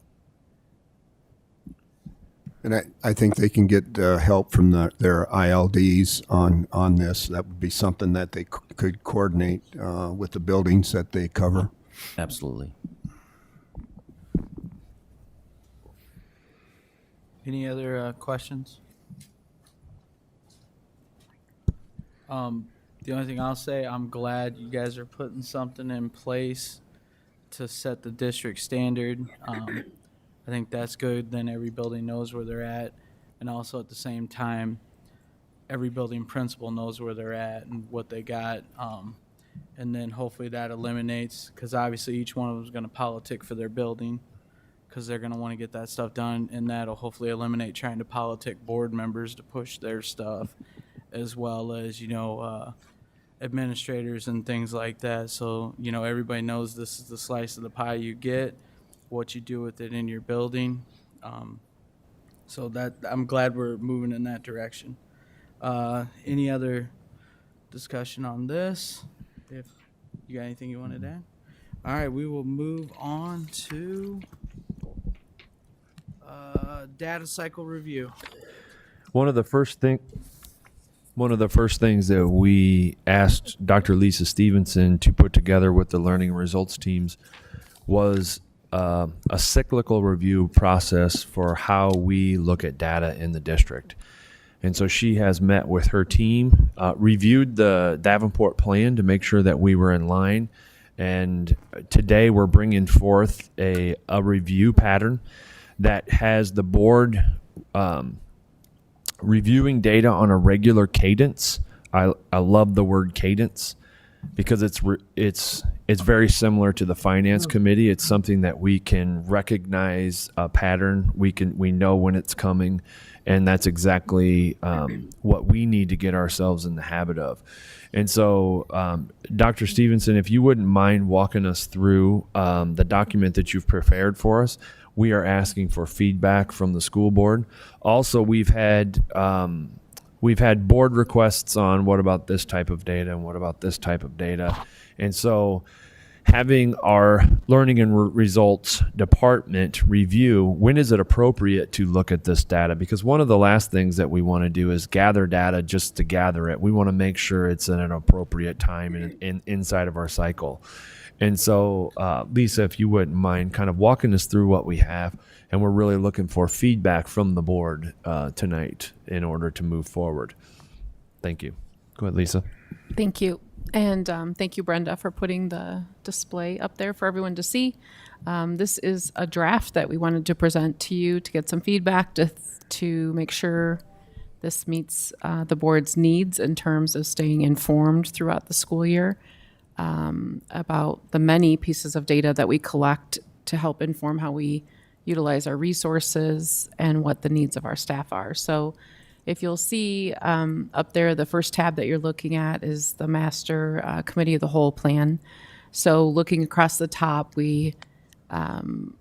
And I think they can get help from their ILDs on this. That would be something that they could coordinate with the buildings that they cover. Absolutely. Any other questions? The only thing I'll say, I'm glad you guys are putting something in place to set the district standard. I think that's good. Then every building knows where they're at. And also at the same time, every building principal knows where they're at and what they got. And then hopefully that eliminates, because obviously each one of them is going to politic for their building because they're going to want to get that stuff done. And that'll hopefully eliminate trying to politic board members to push their stuff, as well as, administrators and things like that. So, everybody knows this is the slice of the pie you get, what you do with it in your building. So that I'm glad we're moving in that direction. Any other discussion on this? If you got anything you wanted to add? All right, we will move on to data cycle review. One of the first things that we asked Dr. Lisa Stevenson to put together with the learning results teams was a cyclical review process for how we look at data in the district. And so she has met with her team, reviewed the Davenport plan to make sure that we were in line. And today we're bringing forth a review pattern that has the board reviewing data on a regular cadence. I love the word cadence because it's very similar to the finance committee. It's something that we can recognize a pattern. We know when it's coming, and that's exactly what we need to get ourselves in the habit of. And so, Dr. Stevenson, if you wouldn't mind walking us through the document that you've prepared for us. We are asking for feedback from the school board. Also, we've had board requests on what about this type of data and what about this type of data. And so having our learning and results department review, when is it appropriate to look at this data? Because one of the last things that we want to do is gather data just to gather it. We want to make sure it's in an appropriate time and inside of our cycle. And so, Lisa, if you wouldn't mind kind of walking us through what we have, and we're really looking for feedback from the board tonight in order to move forward. Thank you. Go ahead, Lisa. Thank you. And thank you, Brenda, for putting the display up there for everyone to see. This is a draft that we wanted to present to you to get some feedback to make sure this meets the board's needs in terms of staying informed throughout the school year. About the many pieces of data that we collect to help inform how we utilize our resources and what the needs of our staff are. So if you'll see up there, the first tab that you're looking at is the Master Committee of the Whole plan. So looking across the top, we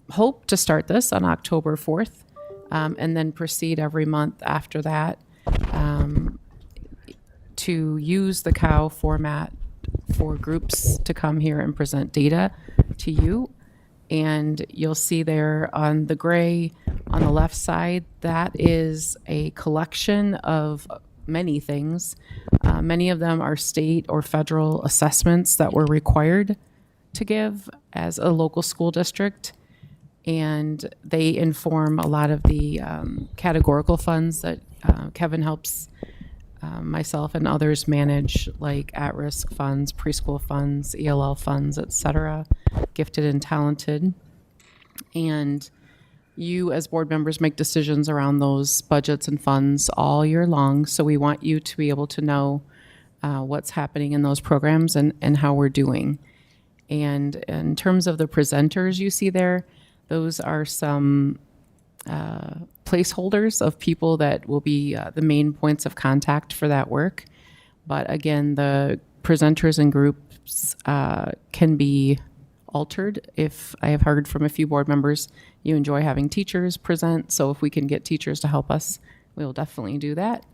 hope to start this on October 4th and then proceed every month after that to use the COW format for groups to come here and present data to you. And you'll see there on the gray on the left side, that is a collection of many things. Many of them are state or federal assessments that we're required to give as a local school district. And they inform a lot of the categorical funds that Kevin helps myself and others manage, like at-risk funds, preschool funds, ELL funds, etc., gifted and talented. And you as board members make decisions around those budgets and funds all year long. So we want you to be able to know what's happening in those programs and how we're doing. And in terms of the presenters you see there, those are some placeholders of people that will be the main points of contact for that work. But again, the presenters and groups can be altered. If I have heard from a few board members, you enjoy having teachers present. So if we can get teachers to help us, we'll definitely do that.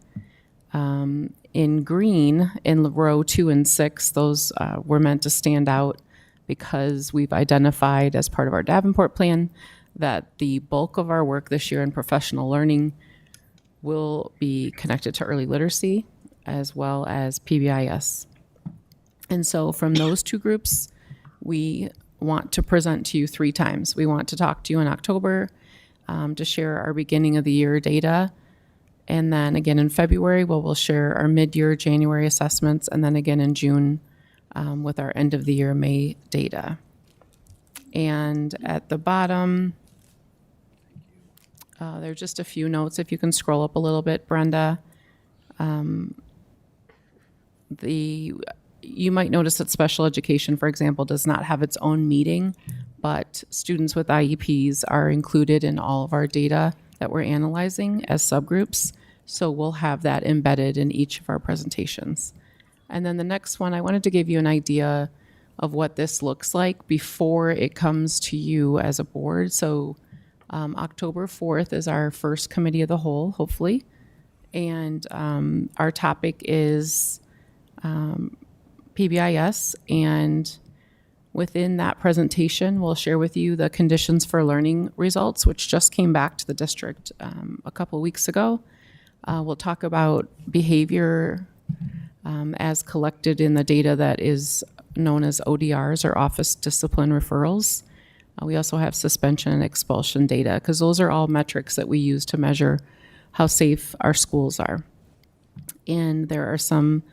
In green, in row 2 and 6, those were meant to stand out because we've identified as part of our Davenport plan that the bulk of our work this year in professional learning will be connected to early literacy as well as PBIS. And so from those two groups, we want to present to you 3 times. We want to talk to you in October to share our beginning of the year data. And then again in February, we'll share our mid-year January assessments, and then again in June with our end of the year May data. And at the bottom, there are just a few notes. If you can scroll up a little bit, Brenda. You might notice that special education, for example, does not have its own meeting, but students with IEPs are included in all of our data that we're analyzing as subgroups. So we'll have that embedded in each of our presentations. And then the next one, I wanted to give you an idea of what this looks like before it comes to you as a board. So October 4th is our first committee of the whole, hopefully. And our topic is PBIS, and within that presentation, we'll share with you the conditions for learning results, which just came back to the district a couple weeks ago. We'll talk about behavior as collected in the data that is known as ODRs, or Office Discipline Referrals. We also have suspension and expulsion data, because those are all metrics that we use to measure how safe our schools are. And there are some,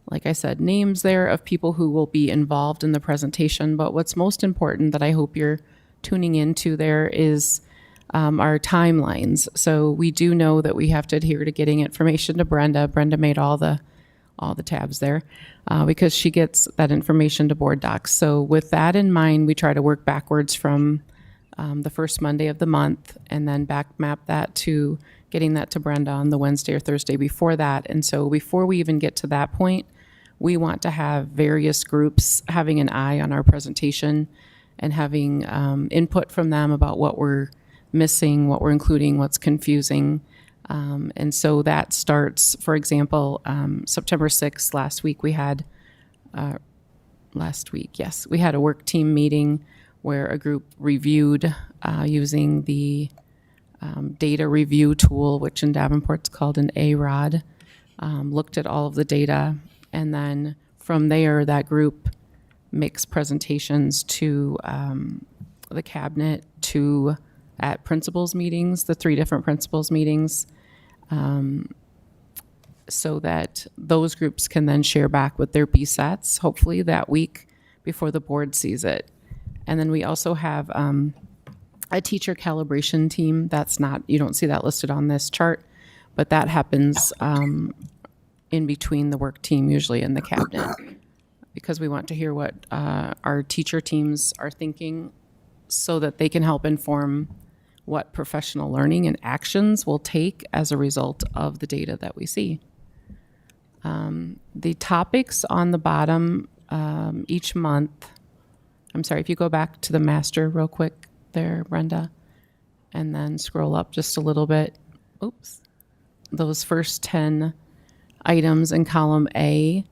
like I said, names there of people who will be involved in the presentation. But what's most important that I hope you're tuning into there is our timelines. So we do know that we have to adhere to getting information to Brenda. Brenda made all the tabs there because she gets that information to board docs. So with that in mind, we try to work backwards from the first Monday of the month, and then back map that to getting that to Brenda on the Wednesday or Thursday before that. And so before we even get to that point, we want to have various groups having an eye on our presentation and having input from them about what we're missing, what we're including, what's confusing. And so that starts, for example, September 6th, last week, we had a work team meeting where a group reviewed using the data review tool, which in Davenport's called an AROD, looked at all of the data. And then from there, that group makes presentations to the cabinet, at principals meetings, the 3 different principals meetings, so that those groups can then share back with their BSATs, hopefully that week before the board sees it. And then we also have a teacher calibration team. You don't see that listed on this chart, but that happens in between the work team, usually in the cabinet, because we want to hear what our teacher teams are thinking so that they can help inform what professional learning and actions will take as a result of the data that we see. The topics on the bottom each month, I'm sorry, if you go back to the master real quick there, Brenda, and then scroll up just a little bit. Oops. Those first 10 items in column A,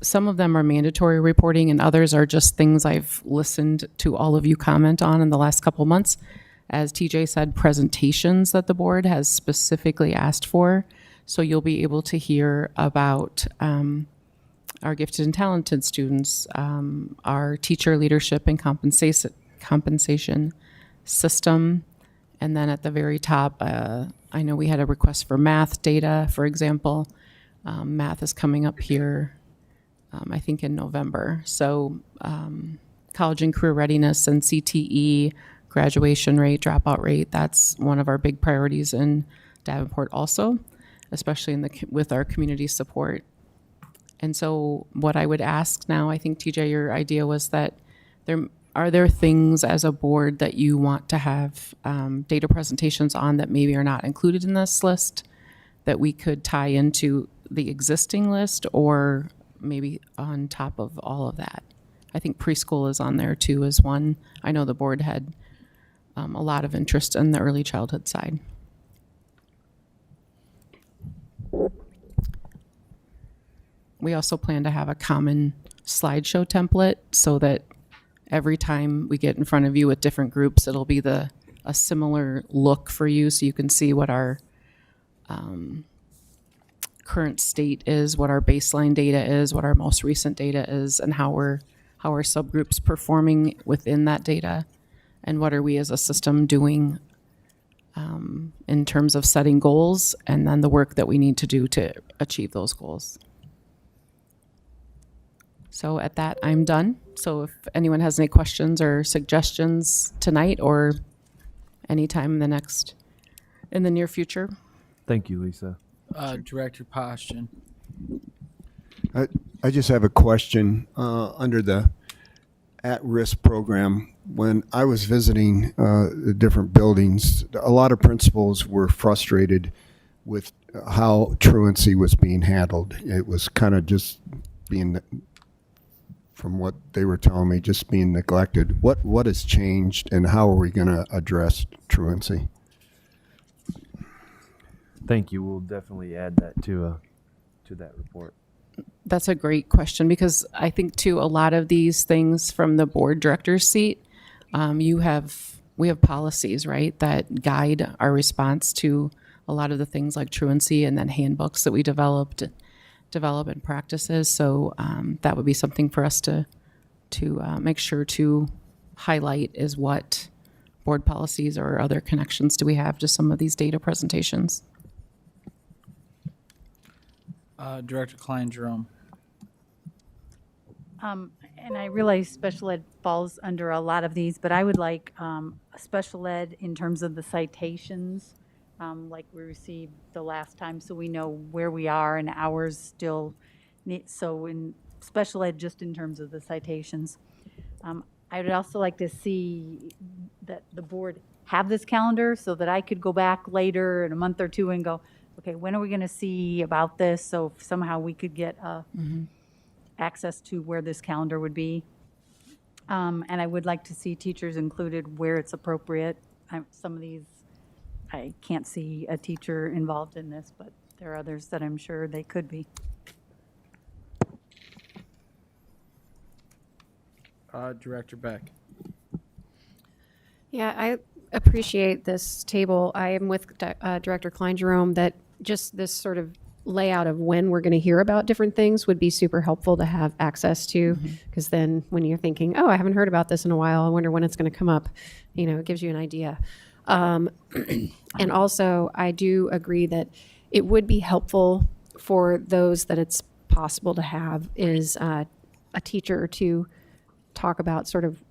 some of them are mandatory reporting and others are just things I've listened to all of you comment on in the last couple months. As TJ said, presentations that the board has specifically asked for. So you'll be able to hear about our gifted and talented students, our teacher leadership and compensation system. And then at the very top, I know we had a request for math data, for example. Math is coming up here, I think in November. So college and career readiness and CTE, graduation rate, dropout rate, that's one of our big priorities in Davenport also, especially with our community support. And so what I would ask now, I think TJ, your idea was that are there things as a board that you want to have data presentations on that maybe are not included in this list that we could tie into the existing list, or maybe on top of all of that? I think preschool is on there too as one. I know the board had a lot of interest in the early childhood side. We also plan to have a common slideshow template so that every time we get in front of you with different groups, it'll be a similar look for you, so you can see what our current state is, what our baseline data is, what our most recent data is, and how our subgroups performing within that data, and what are we as a system doing in terms of setting goals, and then the work that we need to do to achieve those goals. So at that, I'm done. So if anyone has any questions or suggestions tonight or anytime in the near future. Thank you, Lisa. Director Poston. I just have a question under the at-risk program. When I was visiting the different buildings, a lot of principals were frustrated with how truancy was being handled. It was kind of just being, from what they were telling me, just being neglected. What has changed, and how are we going to address truancy? Thank you. We'll definitely add that to that report. That's a great question, because I think too, a lot of these things from the board director's seat, we have policies, right, that guide our response to a lot of the things like truancy, and then handbooks that we develop and practices. So that would be something for us to make sure to highlight, is what board policies or other connections do we have to some of these data presentations. Director Klein-Jerome. And I realize special ed falls under a lot of these, but I would like a special ed in terms of the citations, like we received the last time, so we know where we are and hours still need. So in special ed, just in terms of the citations. I would also like to see that the board have this calendar so that I could go back later in a month or two and go, okay, when are we going to see about this? So if somehow we could get access to where this calendar would be. And I would like to see teachers included where it's appropriate. Some of these, I can't see a teacher involved in this, but there are others that I'm sure they could be. Director Beck. Yeah, I appreciate this table. I am with Director Klein-Jerome that just this sort of layout of when we're going to hear about different things would be super helpful to have access to, because then when you're thinking, oh, I haven't heard about this in a while, I wonder when it's going to come up, it gives you an idea. And also, I do agree that it would be helpful for those that it's possible to have is a teacher to talk about sort of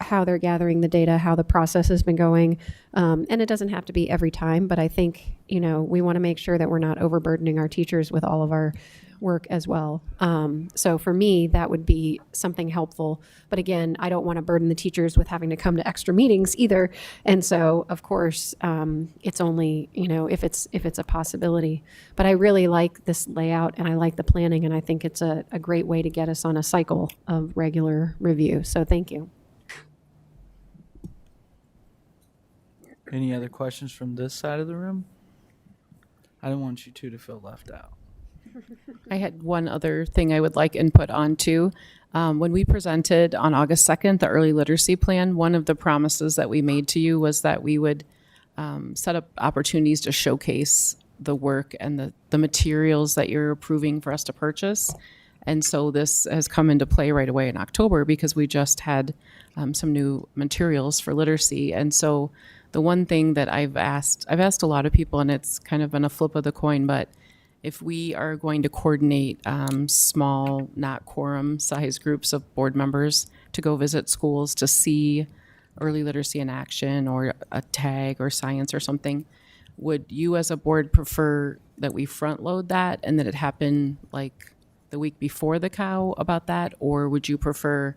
how they're gathering the data, how the process has been going. And it doesn't have to be every time, but I think, we want to make sure that we're not overburdening our teachers with all of our work as well. So for me, that would be something helpful. But again, I don't want to burden the teachers with having to come to extra meetings either. And so, of course, it's only, if it's a possibility. But I really like this layout, and I like the planning, and I think it's a great way to get us on a cycle of regular review. So thank you. Any other questions from this side of the room? I don't want you two to feel left out. I had one other thing I would like input on too. When we presented on August 2nd, the early literacy plan, one of the promises that we made to you was that we would set up opportunities to showcase the work and the materials that you're approving for us to purchase. And so this has come into play right away in October, because we just had some new materials for literacy. And so the one thing that I've asked a lot of people, and it's kind of been a flip of the coin, but if we are going to coordinate small, not quorum size groups of board members to go visit schools to see early literacy in action, or a tag or science or something, would you as a board prefer that we front load that and that it happen like the week before the cow about that? Or would you prefer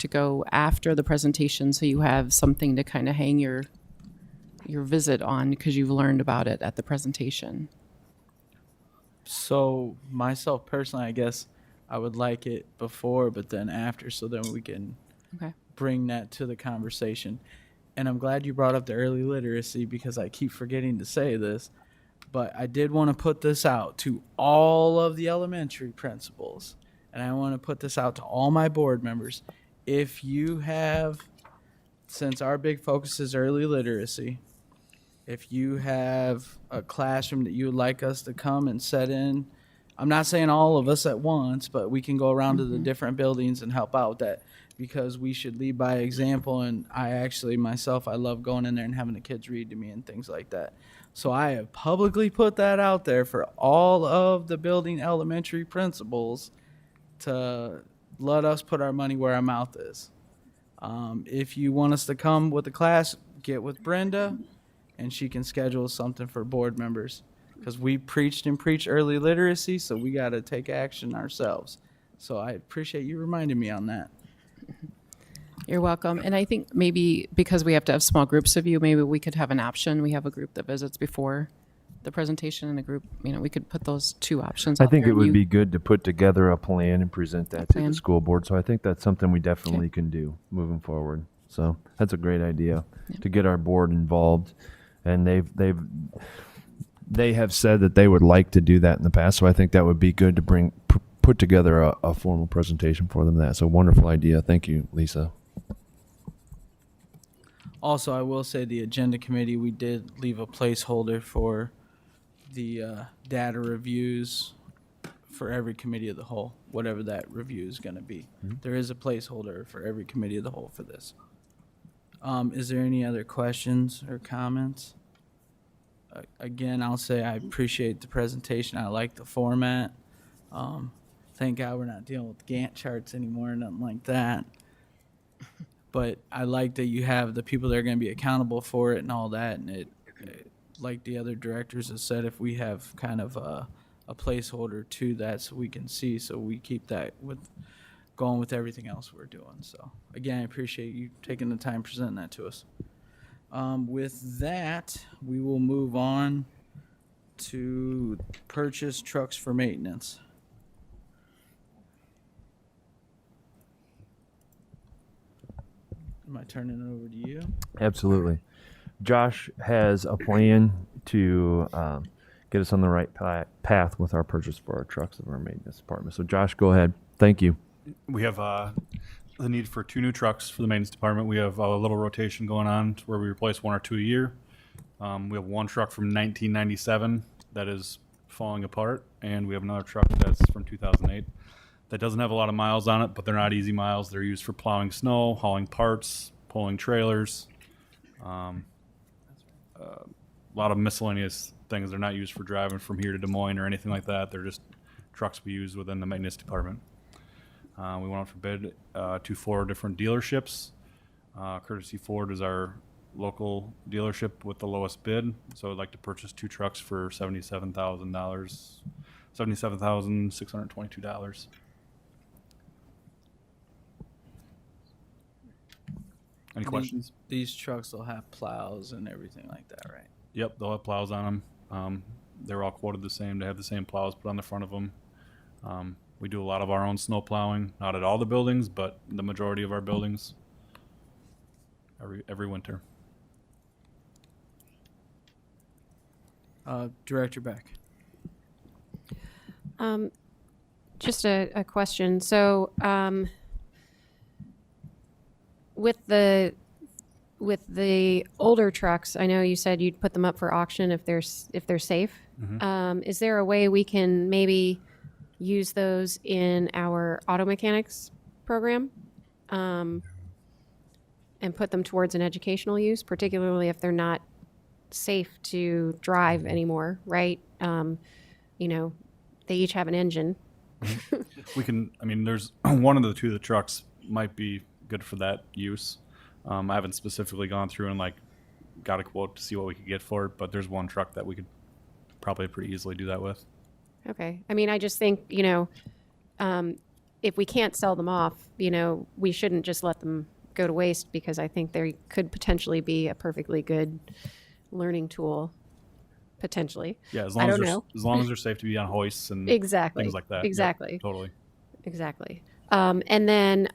to go after the presentation so you have something to kind of hang your visit on because you've learned about it at the presentation? So myself personally, I guess I would like it before, but then after, so then we can Okay. bring that to the conversation. And I'm glad you brought up the early literacy because I keep forgetting to say this, but I did want to put this out to all of the elementary principals, and I want to put this out to all my board members. If you have, since our big focus is early literacy, if you have a classroom that you would like us to come and set in, I'm not saying all of us at once, but we can go around to the different buildings and help out with that, because we should lead by example. And I actually, myself, I love going in there and having the kids read to me and things like that. So I have publicly put that out there for all of the building elementary principals to let us put our money where our mouth is. If you want us to come with the class, get with Brenda, and she can schedule something for board members. Because we preached and preach early literacy, so we got to take action ourselves. So I appreciate you reminding me on that. You're welcome. And I think maybe because we have to have small groups of you, maybe we could have an option. We have a group that visits before the presentation and a group, we could put those two options I out think there it and would you- be good to put together a plan and present that to the plan. school board. So I think that's something we definitely can do moving forward. So that's a great idea to get our board involved. And they have said that they would like to do that in the past. So I think that would be good to put together a formal presentation for them. That's a wonderful idea. Thank you, Lisa. Also, I will say the agenda committee, we did leave a placeholder for the data reviews for every committee of the whole, whatever that review is going to be. There is a placeholder for every committee of the whole for this. Is there any other questions or comments? Again, I'll say I appreciate the presentation. I like the format. Thank God we're not dealing with Gantt charts anymore, nothing like that. But I like that you have the people that are going to be accountable for it and all that. And it like the other directors have said, if we have kind of a placeholder to that so we can see, so we keep that going with everything else we're doing. So again, I appreciate you taking the time presenting that to us. With that, we will move on to purchase trucks for maintenance. Am I turning it over to you? Absolutely. Josh has a plan to get us on the right path with our purchase for our trucks of our maintenance department. So Josh, go ahead. Thank you. We have the need for 2 new trucks for the maintenance department. We have a little rotation going on to where we replace 1 or 2 a year. We have 1 truck from 1997 that is falling apart, and we have another truck that's from 2008 that doesn't have a lot of miles on it, but they're not easy miles. They're used for plowing snow, hauling parts, pulling trailers, a lot of miscellaneous things. They're not used for driving from here to Des Moines or anything like that. They're just trucks we use within the maintenance department. We went out for bid to 4 different dealerships. Courtesy Ford is our local dealership with the lowest bid. So I'd like to purchase 2 trucks for $77,000, $77,622. Any questions? These trucks will have plows and everything like that, right? Yep, they'll have plows on them. They're all quoted the same. They have the same plows put on the front of them. We do a lot of our own snow plowing, not at all the buildings, but the majority of our buildings every winter. Director Beck. Just a question. So, with the older trucks, I know you said you'd put them up for auction if they're safe. Is there a way we can maybe use those in our auto mechanics program, and put them towards an educational use, particularly if they're not safe to drive anymore, right? They each have an engine. We can, there's one of the 2 of the trucks might be good for that use. I haven't specifically gone through and got a quote to see what we could get for it, but there's 1 truck that we could probably pretty easily do that with. Okay. I just think, if we can't sell them off, we shouldn't just let them go to waste, because I think they could potentially be a perfectly good learning tool, potentially. Yeah, as I long as don't they're know. as long as they're safe to be on hoists and Exactly. things like that. Yep, Exactly. totally. Exactly. And then,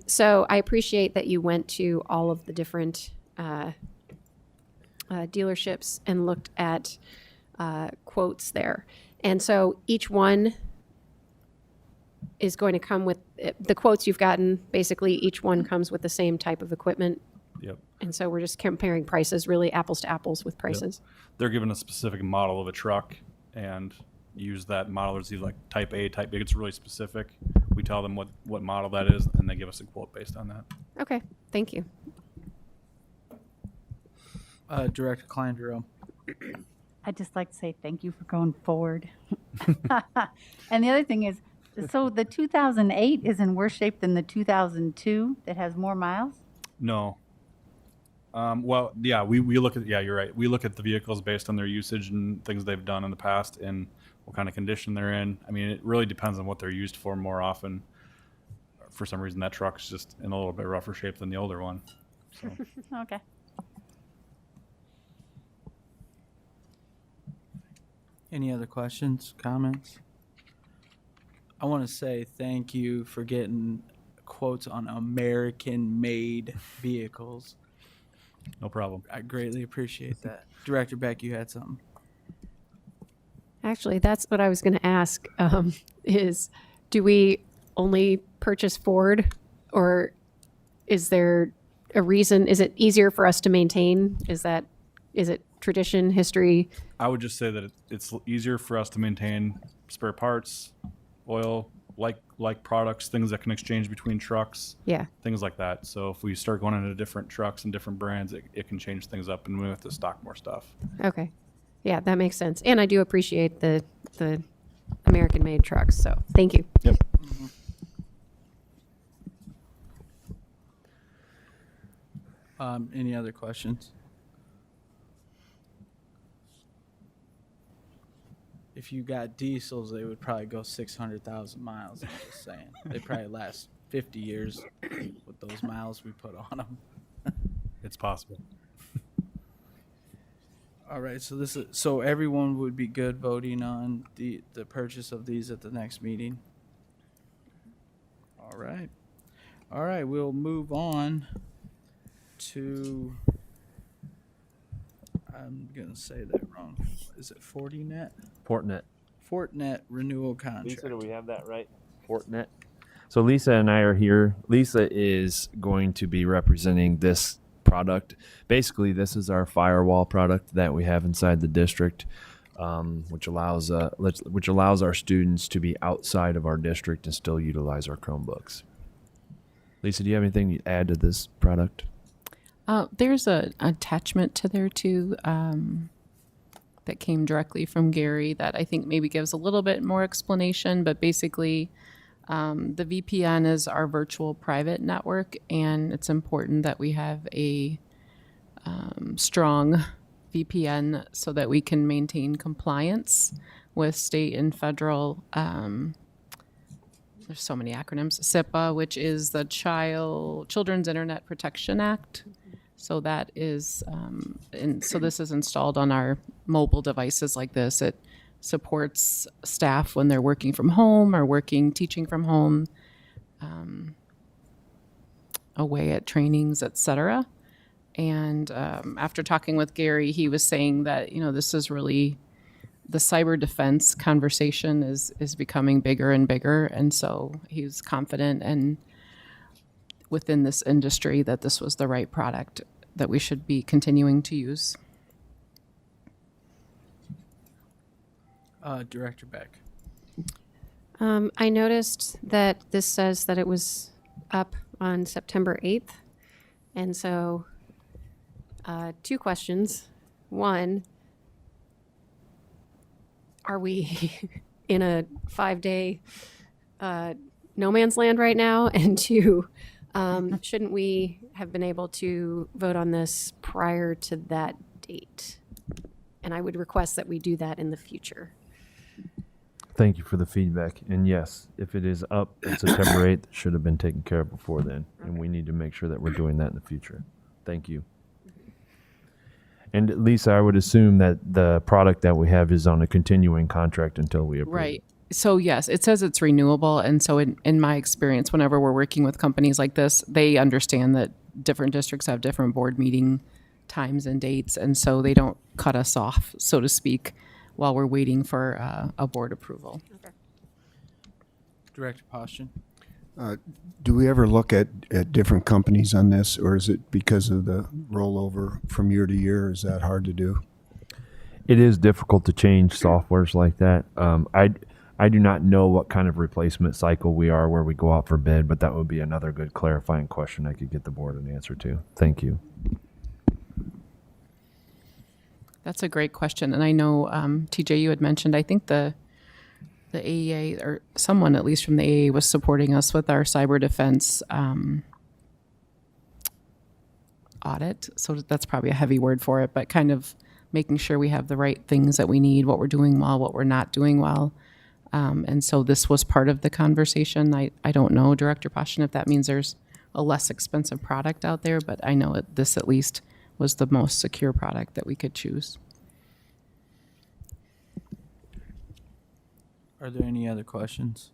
so I appreciate that you went to all of the different dealerships and looked at quotes there. And so each one is going to come with the quotes you've gotten. Basically, each one comes with the same type of equipment. Yep. And so we're just comparing prices, really apples to apples with prices. They're given a specific model of a truck and use that model. There's either like type A, type B. It's really specific. We tell them what model that is, and they give us a quote based on that. Okay. Thank you. Director Klein-Jerome. I'd just like to say thank you for going forward. And the other thing is, so the 2008 is in worse shape than the 2002 that has more miles? No. Well, yeah, we look at, yeah, you're right. We look at the vehicles based on their usage and things they've done in the past and what kind of condition they're in. I mean, it really depends on what they're used for more often. For some reason, that truck's just in a little bit rougher shape than the older one. So. Okay. Any other questions, comments? I want to say thank you for getting quotes on American-made vehicles. No problem. I greatly appreciate that. Director Beck, you had something. Actually, that's what I was going to ask, is do we only purchase Ford, or is there a reason? Is it easier for us to maintain? Is it tradition, history? I would just say that it's easier for us to maintain spare parts, oil, like products, things that can exchange between trucks, Yeah. things like that. So if we start going into different trucks and different brands, it can change things up, and we have to stock more stuff. Okay. Yeah, that makes sense. And I do appreciate the American-made trucks, so thank you. Yep. Any other questions? If you got diesels, they would probably go 600,000 miles. I'm just saying. They probably last 50 years with those miles we put on them. It's possible. All right, so everyone would be good voting on the purchase of these at the next meeting. All right, we'll move on to. I'm gonna say that wrong. Is it Fortinet? Fortinet renewal contract. Lisa, do we have that right? Fortinet. So Lisa and I are here. Lisa is going to be representing this product. Basically, this is our firewall product that we have inside the district, which allows our students to be outside of our district and still utilize our Chromebooks. Lisa, do you have anything to add to this product? There's an attachment to there too that came directly from Gary that I think maybe gives a little bit more explanation, but basically the VPN is our virtual private network, and it's important that we have a strong VPN so that we can maintain compliance with state and federal there's so many acronyms, SIPA, which is the Children's Internet Protection Act. So that is, and so this is installed on our mobile devices like this. It supports staff when they're working from home or teaching from home, away at trainings, etc. And after talking with Gary, he was saying that, this is really, the cyber defense conversation is becoming bigger and bigger. And so he's confident and within this industry that this was the right product that we should be continuing to use. Director Beck. I noticed that this says that it was up on September 8th. And so 2 questions. One, are we in a 5-day no man's land right now? And 2, shouldn't we have been able to vote on this prior to that date? And I would request that we do that in the future. Thank you for the feedback. And yes, if it is up on September 8th, it should have been taken care of before then. And we need to make sure that we're doing that in the future. Thank you. And Lisa, I would assume that the product that we have is on a continuing contract until we approve. Right. So yes, it says it's renewable. And so in my experience, whenever we're working with companies like this, they understand that different districts have different board meeting times and dates. And so they don't cut us off, so to speak, while we're waiting for a board approval. Director Poston. Do we ever look at different companies on this, or is it because of the rollover from year to year? Is that hard to do? It is difficult to change softwares like that. I do not know what kind of replacement cycle we are where we go out for bid, but that would be another good clarifying question I could get the board an answer to. Thank you. That's a great question. And I know, TJ, you had mentioned, I think the AEA, or someone at least from the AEA, was supporting us with our cyber defense audit. So that's probably a heavy word for it, but kind of making sure we have the right things that we need, what we're doing well, what we're not doing well. And so this was part of the conversation. I don't know, Director Poston, if that means there's a less expensive product out there, but I know this at least was the most secure product that we could choose. Are there any other questions?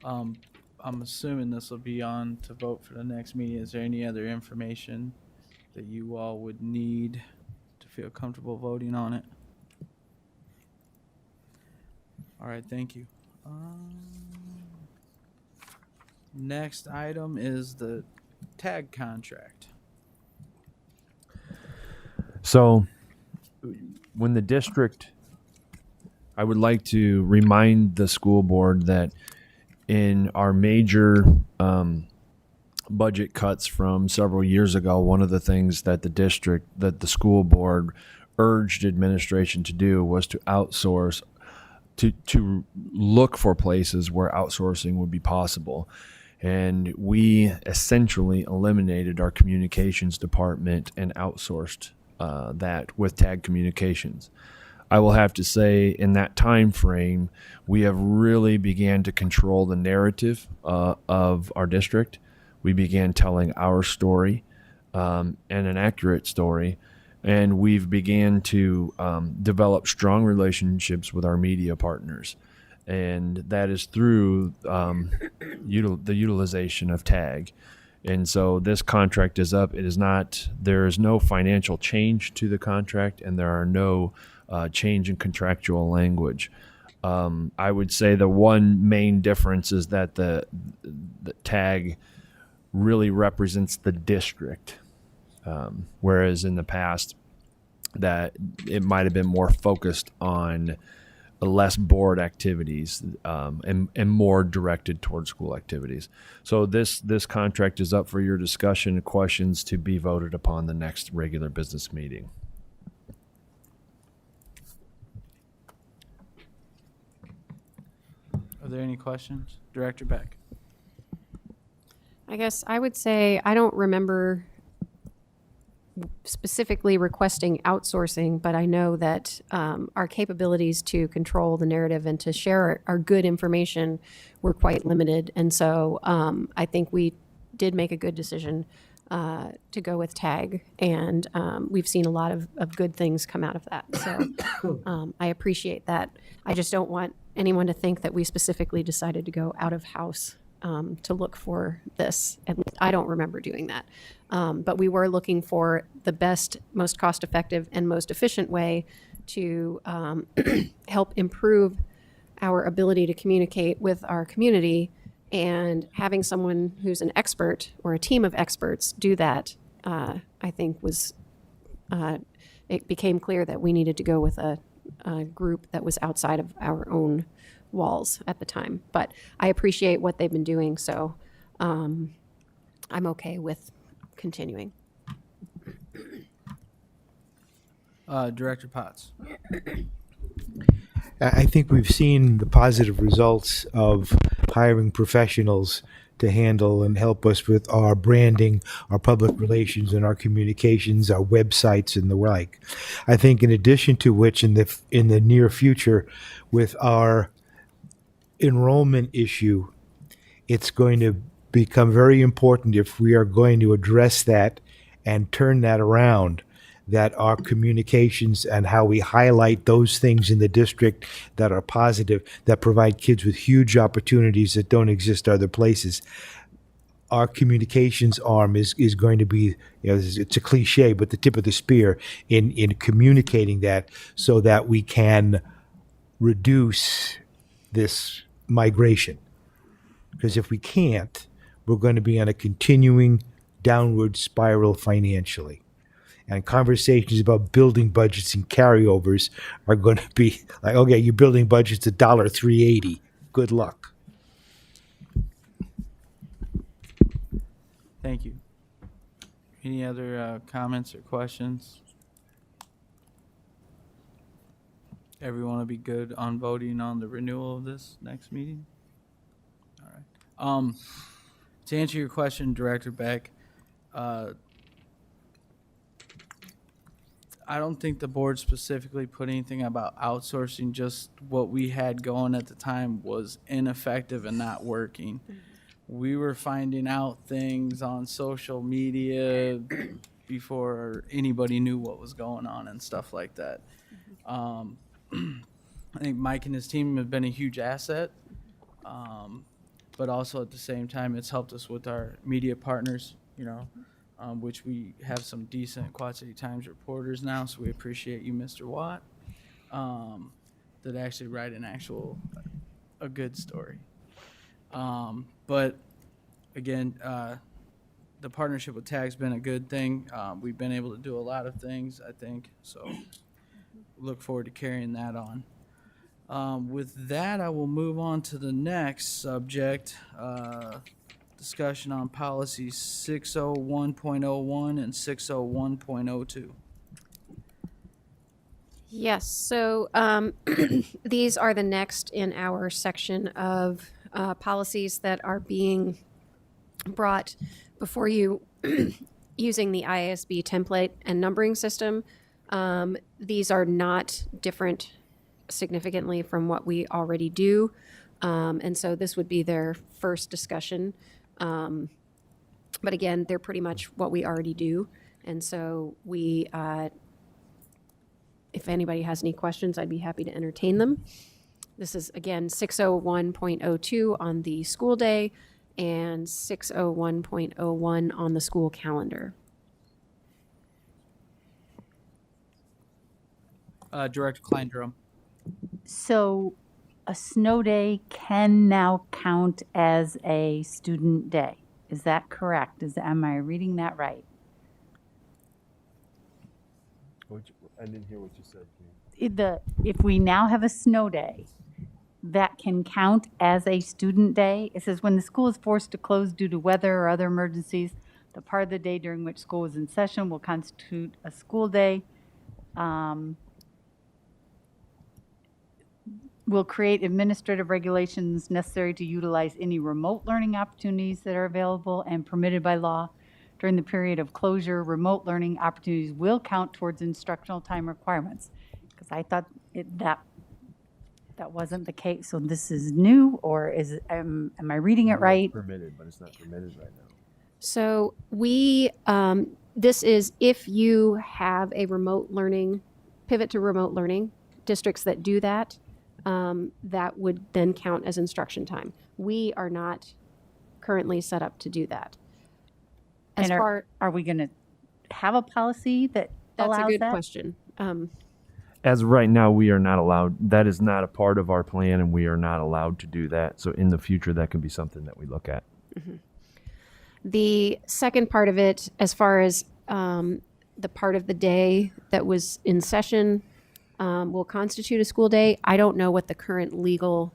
I'm assuming this will be on to vote for the next meeting. Is there any other information that you all would need to feel comfortable voting on it? All right, thank you. Next item is the tag contract. So when the district, I would like to remind the school board that in our major budget cuts from several years ago, one of the things that the school board urged administration to do was to outsource, to look for places where outsourcing would be possible. And we essentially eliminated our communications department and outsourced that with Tag Communications. I will have to say, in that time frame, we have really began to control the narrative of our district. We began telling our story, and an accurate story, and we've began to develop strong relationships with our media partners, and that is through the utilization of Tag. And so this contract is up. There is no financial change to the contract, and there are no change in contractual language. I would say the one main difference is that the Tag really represents the district, whereas in the past that it might have been more focused on less board activities and more directed toward school activities. So this contract is up for your discussion and questions to be voted upon the next regular business meeting. Are there any questions? Director Beck. I guess I would say I don't remember specifically requesting outsourcing, but I know that our capabilities to control the narrative and to share our good information were quite limited. And so I think we did make a good decision to go with Tag, and we've seen a lot of good things come out of that. So I appreciate that. I just don't want anyone to think that we specifically decided to go out of house to look for this. And I don't remember doing that. But we were looking for the best, most cost-effective, and most efficient way to help improve our ability to communicate with our community. And having someone who's an expert or a team of experts do that, I think it became clear that we needed to go with a group that was outside of our own walls at the time. But I appreciate what they've been doing, so I'm okay with continuing. Director Potts. I think we've seen the positive results of hiring professionals to handle and help us with our branding, our public relations, and our communications, our websites, and the like. I think, in addition to which, in the near future, with our enrollment issue, it's going to become very important, if we are going to address that and turn that around, that our communications and how we highlight those things in the district that are positive, that provide kids with huge opportunities that don't exist other places. Our communications arm is going to be, it's a cliche, but the tip of the spear in communicating that, so that we can reduce this migration. Because if we can't, we're going to be on a continuing downward spiral financially. And conversations about building budgets and carryovers are going to be like, okay, you're building budgets $3.80. Good luck. Thank you. Any other comments or questions? Everyone will be good on voting on the renewal of this next meeting? All right. To answer your question, Director Beck, I don't think the board specifically put anything about outsourcing. Just what we had going at the time was ineffective and not working. We were finding out things on social media before anybody knew what was going on and stuff like that. I think Mike and his team have been a huge asset, but also at the same time, it's helped us with our media partners, which we have some decent Quad City Times reporters now, so we appreciate you, Mr. Watt, that actually write a good story. But again, the partnership with TAG's been a good thing. We've been able to do a lot of things, I think, so look forward to carrying that on. With that, I will move on to the next subject, discussion on policy 601.01 and 601.02. Yes, so these are the next in our section of policies that are being brought before you using the IASB template and numbering system. These are not different significantly from what we already do, and so this would be their first discussion. But again, they're pretty much what we already do, and so we, if anybody has any questions, I'd be happy to entertain them. This is, again, 601.02 on the school day and 601.01 on the school calendar. Director Klein-Durham. So a snow day can now count as a student day. Is that correct? Am I reading that right? I didn't hear what you said. If we now have a snow day, that can count as a student day. It says when the school is forced to close due to weather or other emergencies, the part of the day during which school is in session will constitute a school day. Will create administrative regulations necessary to utilize any remote learning opportunities that are available and permitted by law. During the period of closure, remote learning opportunities will count towards instructional time requirements. Because I thought that wasn't the case. So this is new, or am I reading it right? Permitted, but it's not permitted right now. So we, this is if you have a remote learning, pivot to remote learning, districts that do that, that would then count as instruction time. We are not currently set up to do that. And are we going to have a policy that That's allows a good that? question. As of right now, we are not allowed. That is not a part of our plan, and we are not allowed to do that. So in the future, that could be something that we look at. Mm-hmm. The second part of it, as far as the part of the day that was in session, will constitute a school day. I don't know what the current legal,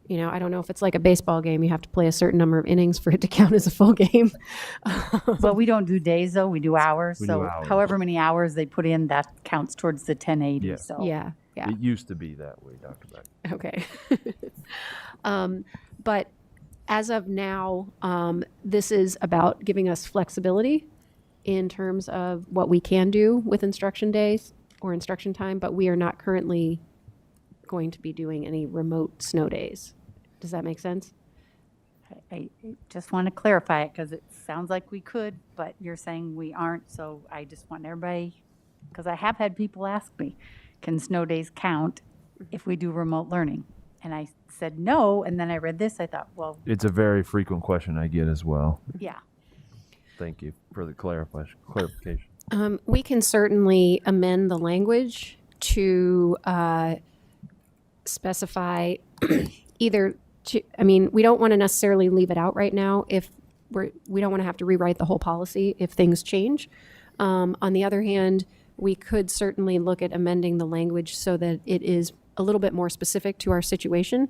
I don't know if it's like a baseball game. You have to play a certain number of innings for it to count as a full game. Well, we don't do days, though. We do hours. We do so hours. however many hours they put in, that counts towards the 1080. Yeah. So Yeah. It used to be that way, Dr. Beck. Okay. But as of now, this is about giving us flexibility in terms of what we can do with instruction days or instruction time, but we are not currently going to be doing any remote snow days. Does that make sense? I just want to clarify it because it sounds like we could, but you're saying we aren't. So I just want everybody, because I have had people ask me, can snow days count if we do remote learning? And I said no. And then I read this. I thought, well, It's a very frequent question I get as well. yeah. Thank you for the clarification. We can certainly amend the language to specify either. We don't want to necessarily leave it out right now if we don't want to have to rewrite the whole policy if things change. On the other hand, we could certainly look at amending the language so that it is a little bit more specific to our situation.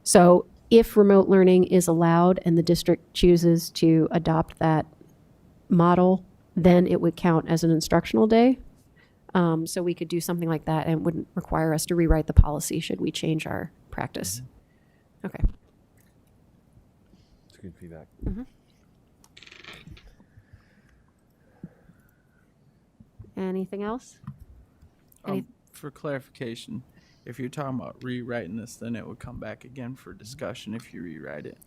So if remote learning is allowed and the district chooses to adopt that model, then it would count as an instructional day. So we could do something like that and it wouldn't require us to rewrite the policy should we change our practice. Okay. It's good feedback. Anything else? For clarification, if you're talking about rewriting this, then it would come back again for discussion if you rewrite it.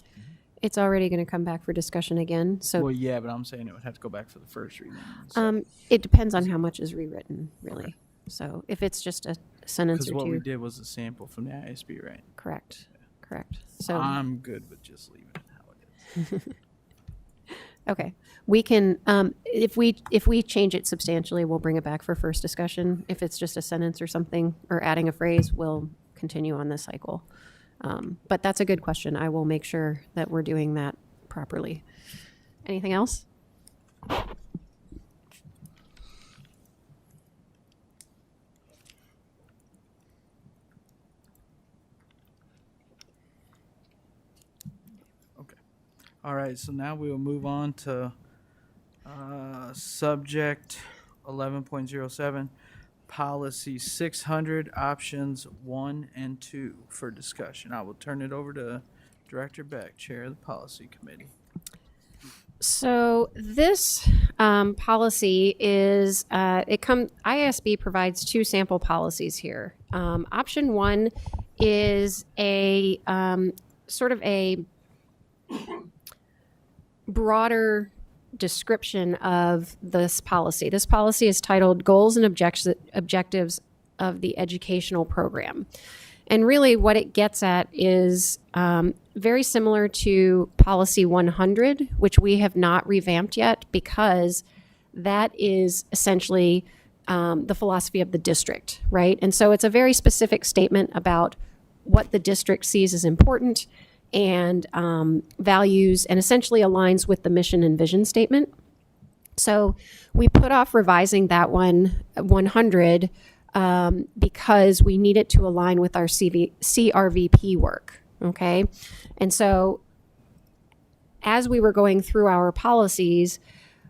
It's already going to come back for discussion again. So Well, yeah, but I'm saying it would have to go back for the first reading. So, it depends on how much is rewritten, really. So if it's just a sentence because or what we two, did was a sample from the ISB, right? correct. So I'm good with just leaving it how it is. okay, we can if we change it substantially, we'll bring it back for first discussion. If it's just a sentence or something or adding a phrase, we'll continue on this cycle. But that's a good question. I will make sure that we're doing that properly. Anything else? Okay. All right, so now we will move on to subject 11.07, policy 600, options 1 and 2 for discussion. I will turn it over to Director Beck, Chair of the Policy Committee. So this policy is ISB provides two sample policies here. Option 1 is a sort of a broader description of this policy. This policy is titled Goals and Objectives of the Educational Program. And really what it gets at is very similar to Policy 100, which we have not revamped yet because that is essentially the philosophy of the district, right? And so it's a very specific statement about what the district sees as important and values and essentially aligns with the mission and vision statement. So we put off revising that 100 because we need it to align with our CRVP work, okay? And so as we were going through our policies,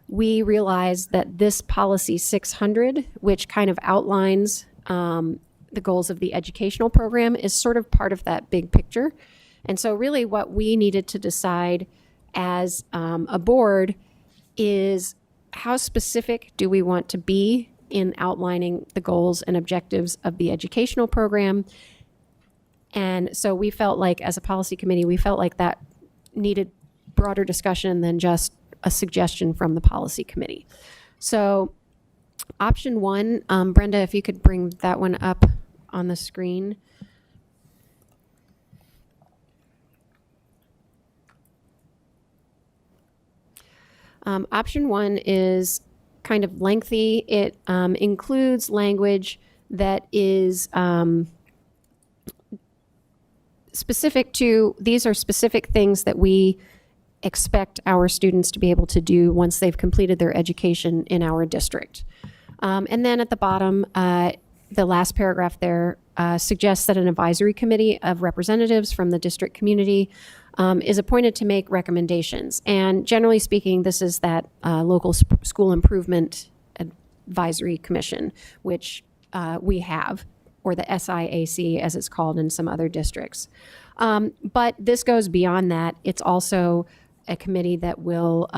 we realized that this policy 600, which kind of outlines the goals of the educational program, is sort of part of that big picture. And so really what we needed to decide as a board is how specific do we want to be in outlining the goals and objectives of the educational program. And so we felt like, as a policy committee, we felt like that needed broader discussion than just a suggestion from the policy committee. So option 1, Brenda, if you could bring that one up on the screen. Option 1 is kind of lengthy. It includes language that is specific to, these are specific things that we expect our students to be able to do once they've completed their education in our district. And then at the bottom, the last paragraph there suggests that an advisory committee of representatives from the district community is appointed to make recommendations. And generally speaking, this is that local school improvement advisory commission, which we have, or the SIAC as it's called in some other districts. But this goes beyond that. It's also a committee that will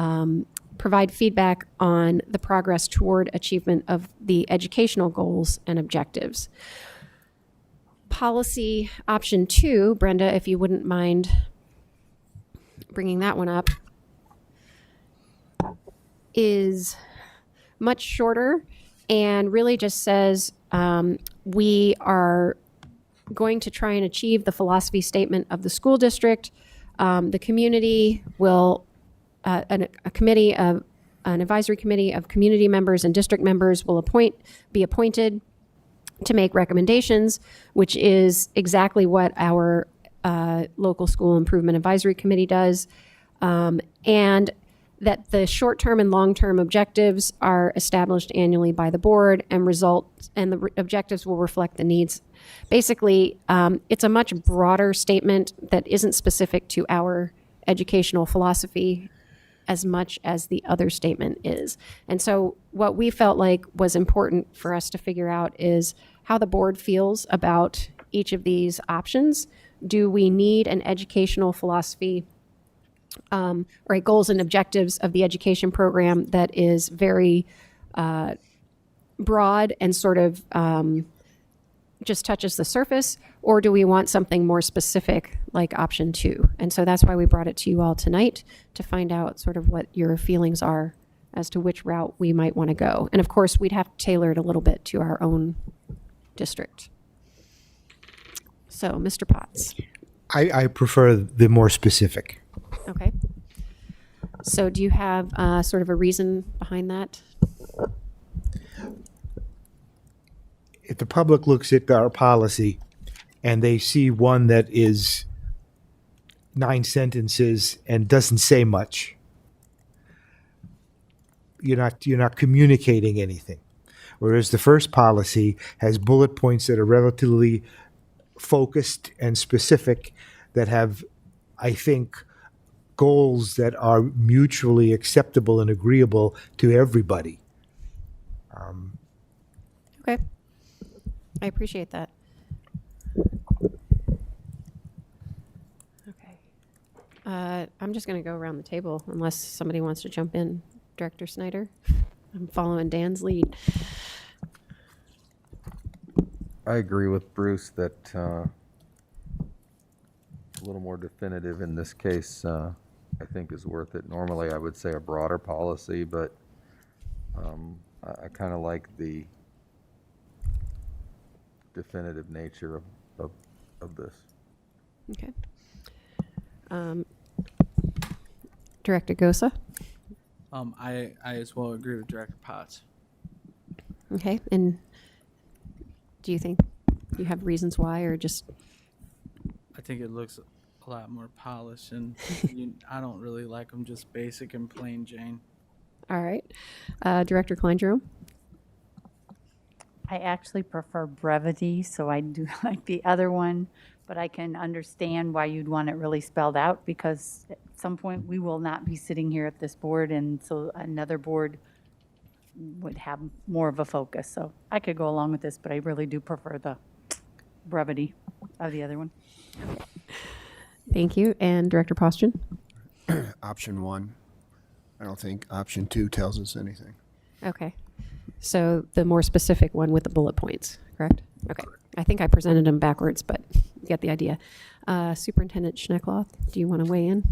provide feedback on the progress toward achievement of the educational goals and objectives. Policy option 2, Brenda, if you wouldn't mind bringing that one up, is much shorter and really just says we are going to try and achieve the philosophy statement of the school district. The community will, an advisory committee of community members and district members will be appointed to make recommendations, which is exactly what our local school improvement advisory committee does. And that the short-term and long-term objectives are established annually by the board and the objectives will reflect the needs. Basically, it's a much broader statement that isn't specific to our educational philosophy as much as the other statement is. And so what we felt like was important for us to figure out is how the board feels about each of these options. Do we need an educational philosophy or goals and objectives of the education program that is very broad and sort of just touches the surface, or do we want something more specific like option 2? And so that's why we brought it to you all tonight, to find out sort of what your feelings are as to which route we might want to go. And of course, we'd have to tailor it a little bit to our own district. So, Mr. Potts. I prefer the more specific. Okay. So do you have sort of a reason behind that? If the public looks at our policy and they see one that is 9 sentences and doesn't say much, you're not communicating anything. Whereas the first policy has bullet points that are relatively focused and specific, that have, I think, goals that are mutually acceptable and agreeable to everybody. Okay. I appreciate that. Okay. I'm just going to go around the table unless somebody wants to jump in. Director Snyder? I'm following Dan's lead. I agree with Bruce that a little more definitive in this case, I think is worth it. Normally, I would say a broader policy, but I kind of like the definitive nature of this. Okay. Director Gosa? I as well agree with Director Potts. Okay. And do you think you have reasons why, or just? I think it looks a lot more polished, and I don't really like them just basic and plain Jane. All right. Director Klein-Jerome? I actually prefer brevity, so I do like the other one, but I can understand why you'd want it really spelled out, because at some point we will not be sitting here at this board, and so another board would have more of a focus. So I could go along with this, but I really do prefer the brevity of the other one. Thank you. And Director Poston? Option 1. I don't think option 2 tells us anything. Okay. So the more specific one with the bullet points, correct? Okay. I think I presented them backwards, but you get the idea. Superintendent Schneckloth, do you want to weigh in?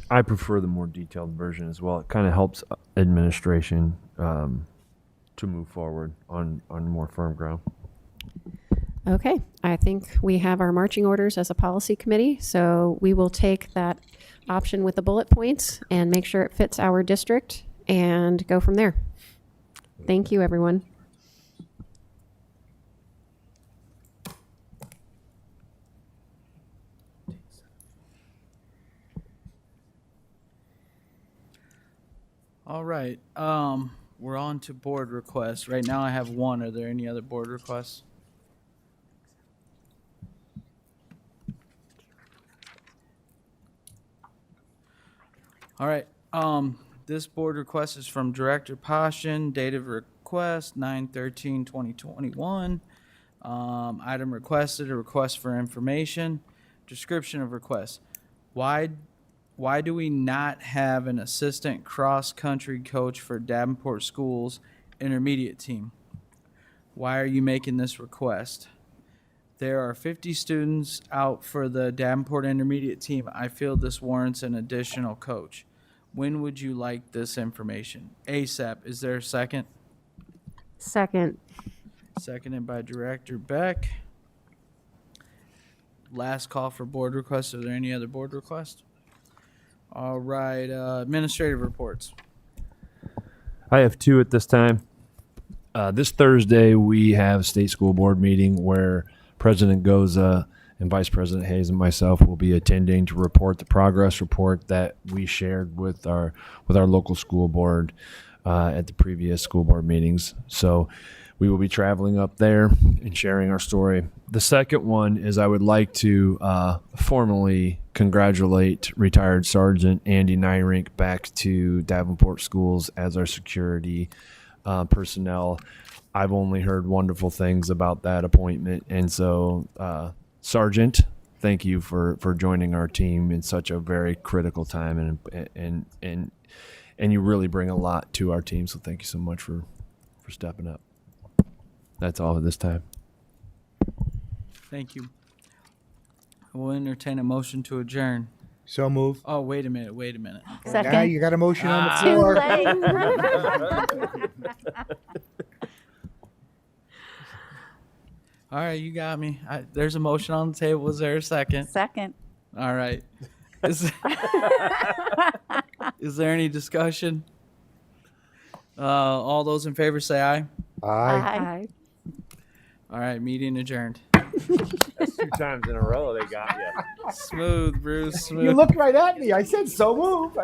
I prefer the more detailed version as well. It kind of helps administration to move forward on more firm ground. Okay. I think we have our marching orders as a policy committee, so we will take that option with the bullet points and make sure it fits our district and go from there. Thank you, everyone. All right. We're on to board requests. Right now I have one. Are there any other board requests? All right. This board request is from Director Passion, date of request 9/13/2021, Item requested, a request for information. Description of request. Why do we not have an assistant cross-country coach for Davenport Schools intermediate team? Why are you making this request? There are 50 students out for the Davenport intermediate team. I feel this warrants an additional coach. When would you like this information? ASAP. Is there a second? Second. Seconded by Director Beck. Last call for board requests. Are there any other board requests? All right, administrative reports. I have two at this time. This Thursday, we have a state school board meeting where President Goza and Vice President Hayes and myself will be attending to report the progress report that we shared with our local school board at the previous school board meetings. So we will be traveling up there and sharing our story. The second one is I would like to formally congratulate retired Sergeant Andy Nyrink back to Davenport Schools as our security personnel. I've only heard wonderful things about that appointment. And so, Sergeant, thank you for joining our team in such a very critical time. And you really bring a lot to our team. So thank you so much for stepping up. That's all at this time. Thank you. I will entertain a motion to adjourn. So move. Oh, wait a minute. Now Second. you got a motion on the Too floor. late. All right, you got me. There's a motion on the table. Is there a second? Second. All right. Is there any discussion? All those in favor say aye. Aye. Aye. All right, meeting adjourned. That's 2 times in a row they got you. Smooth, Bruce. Smooth. You looked right at me. I said so move.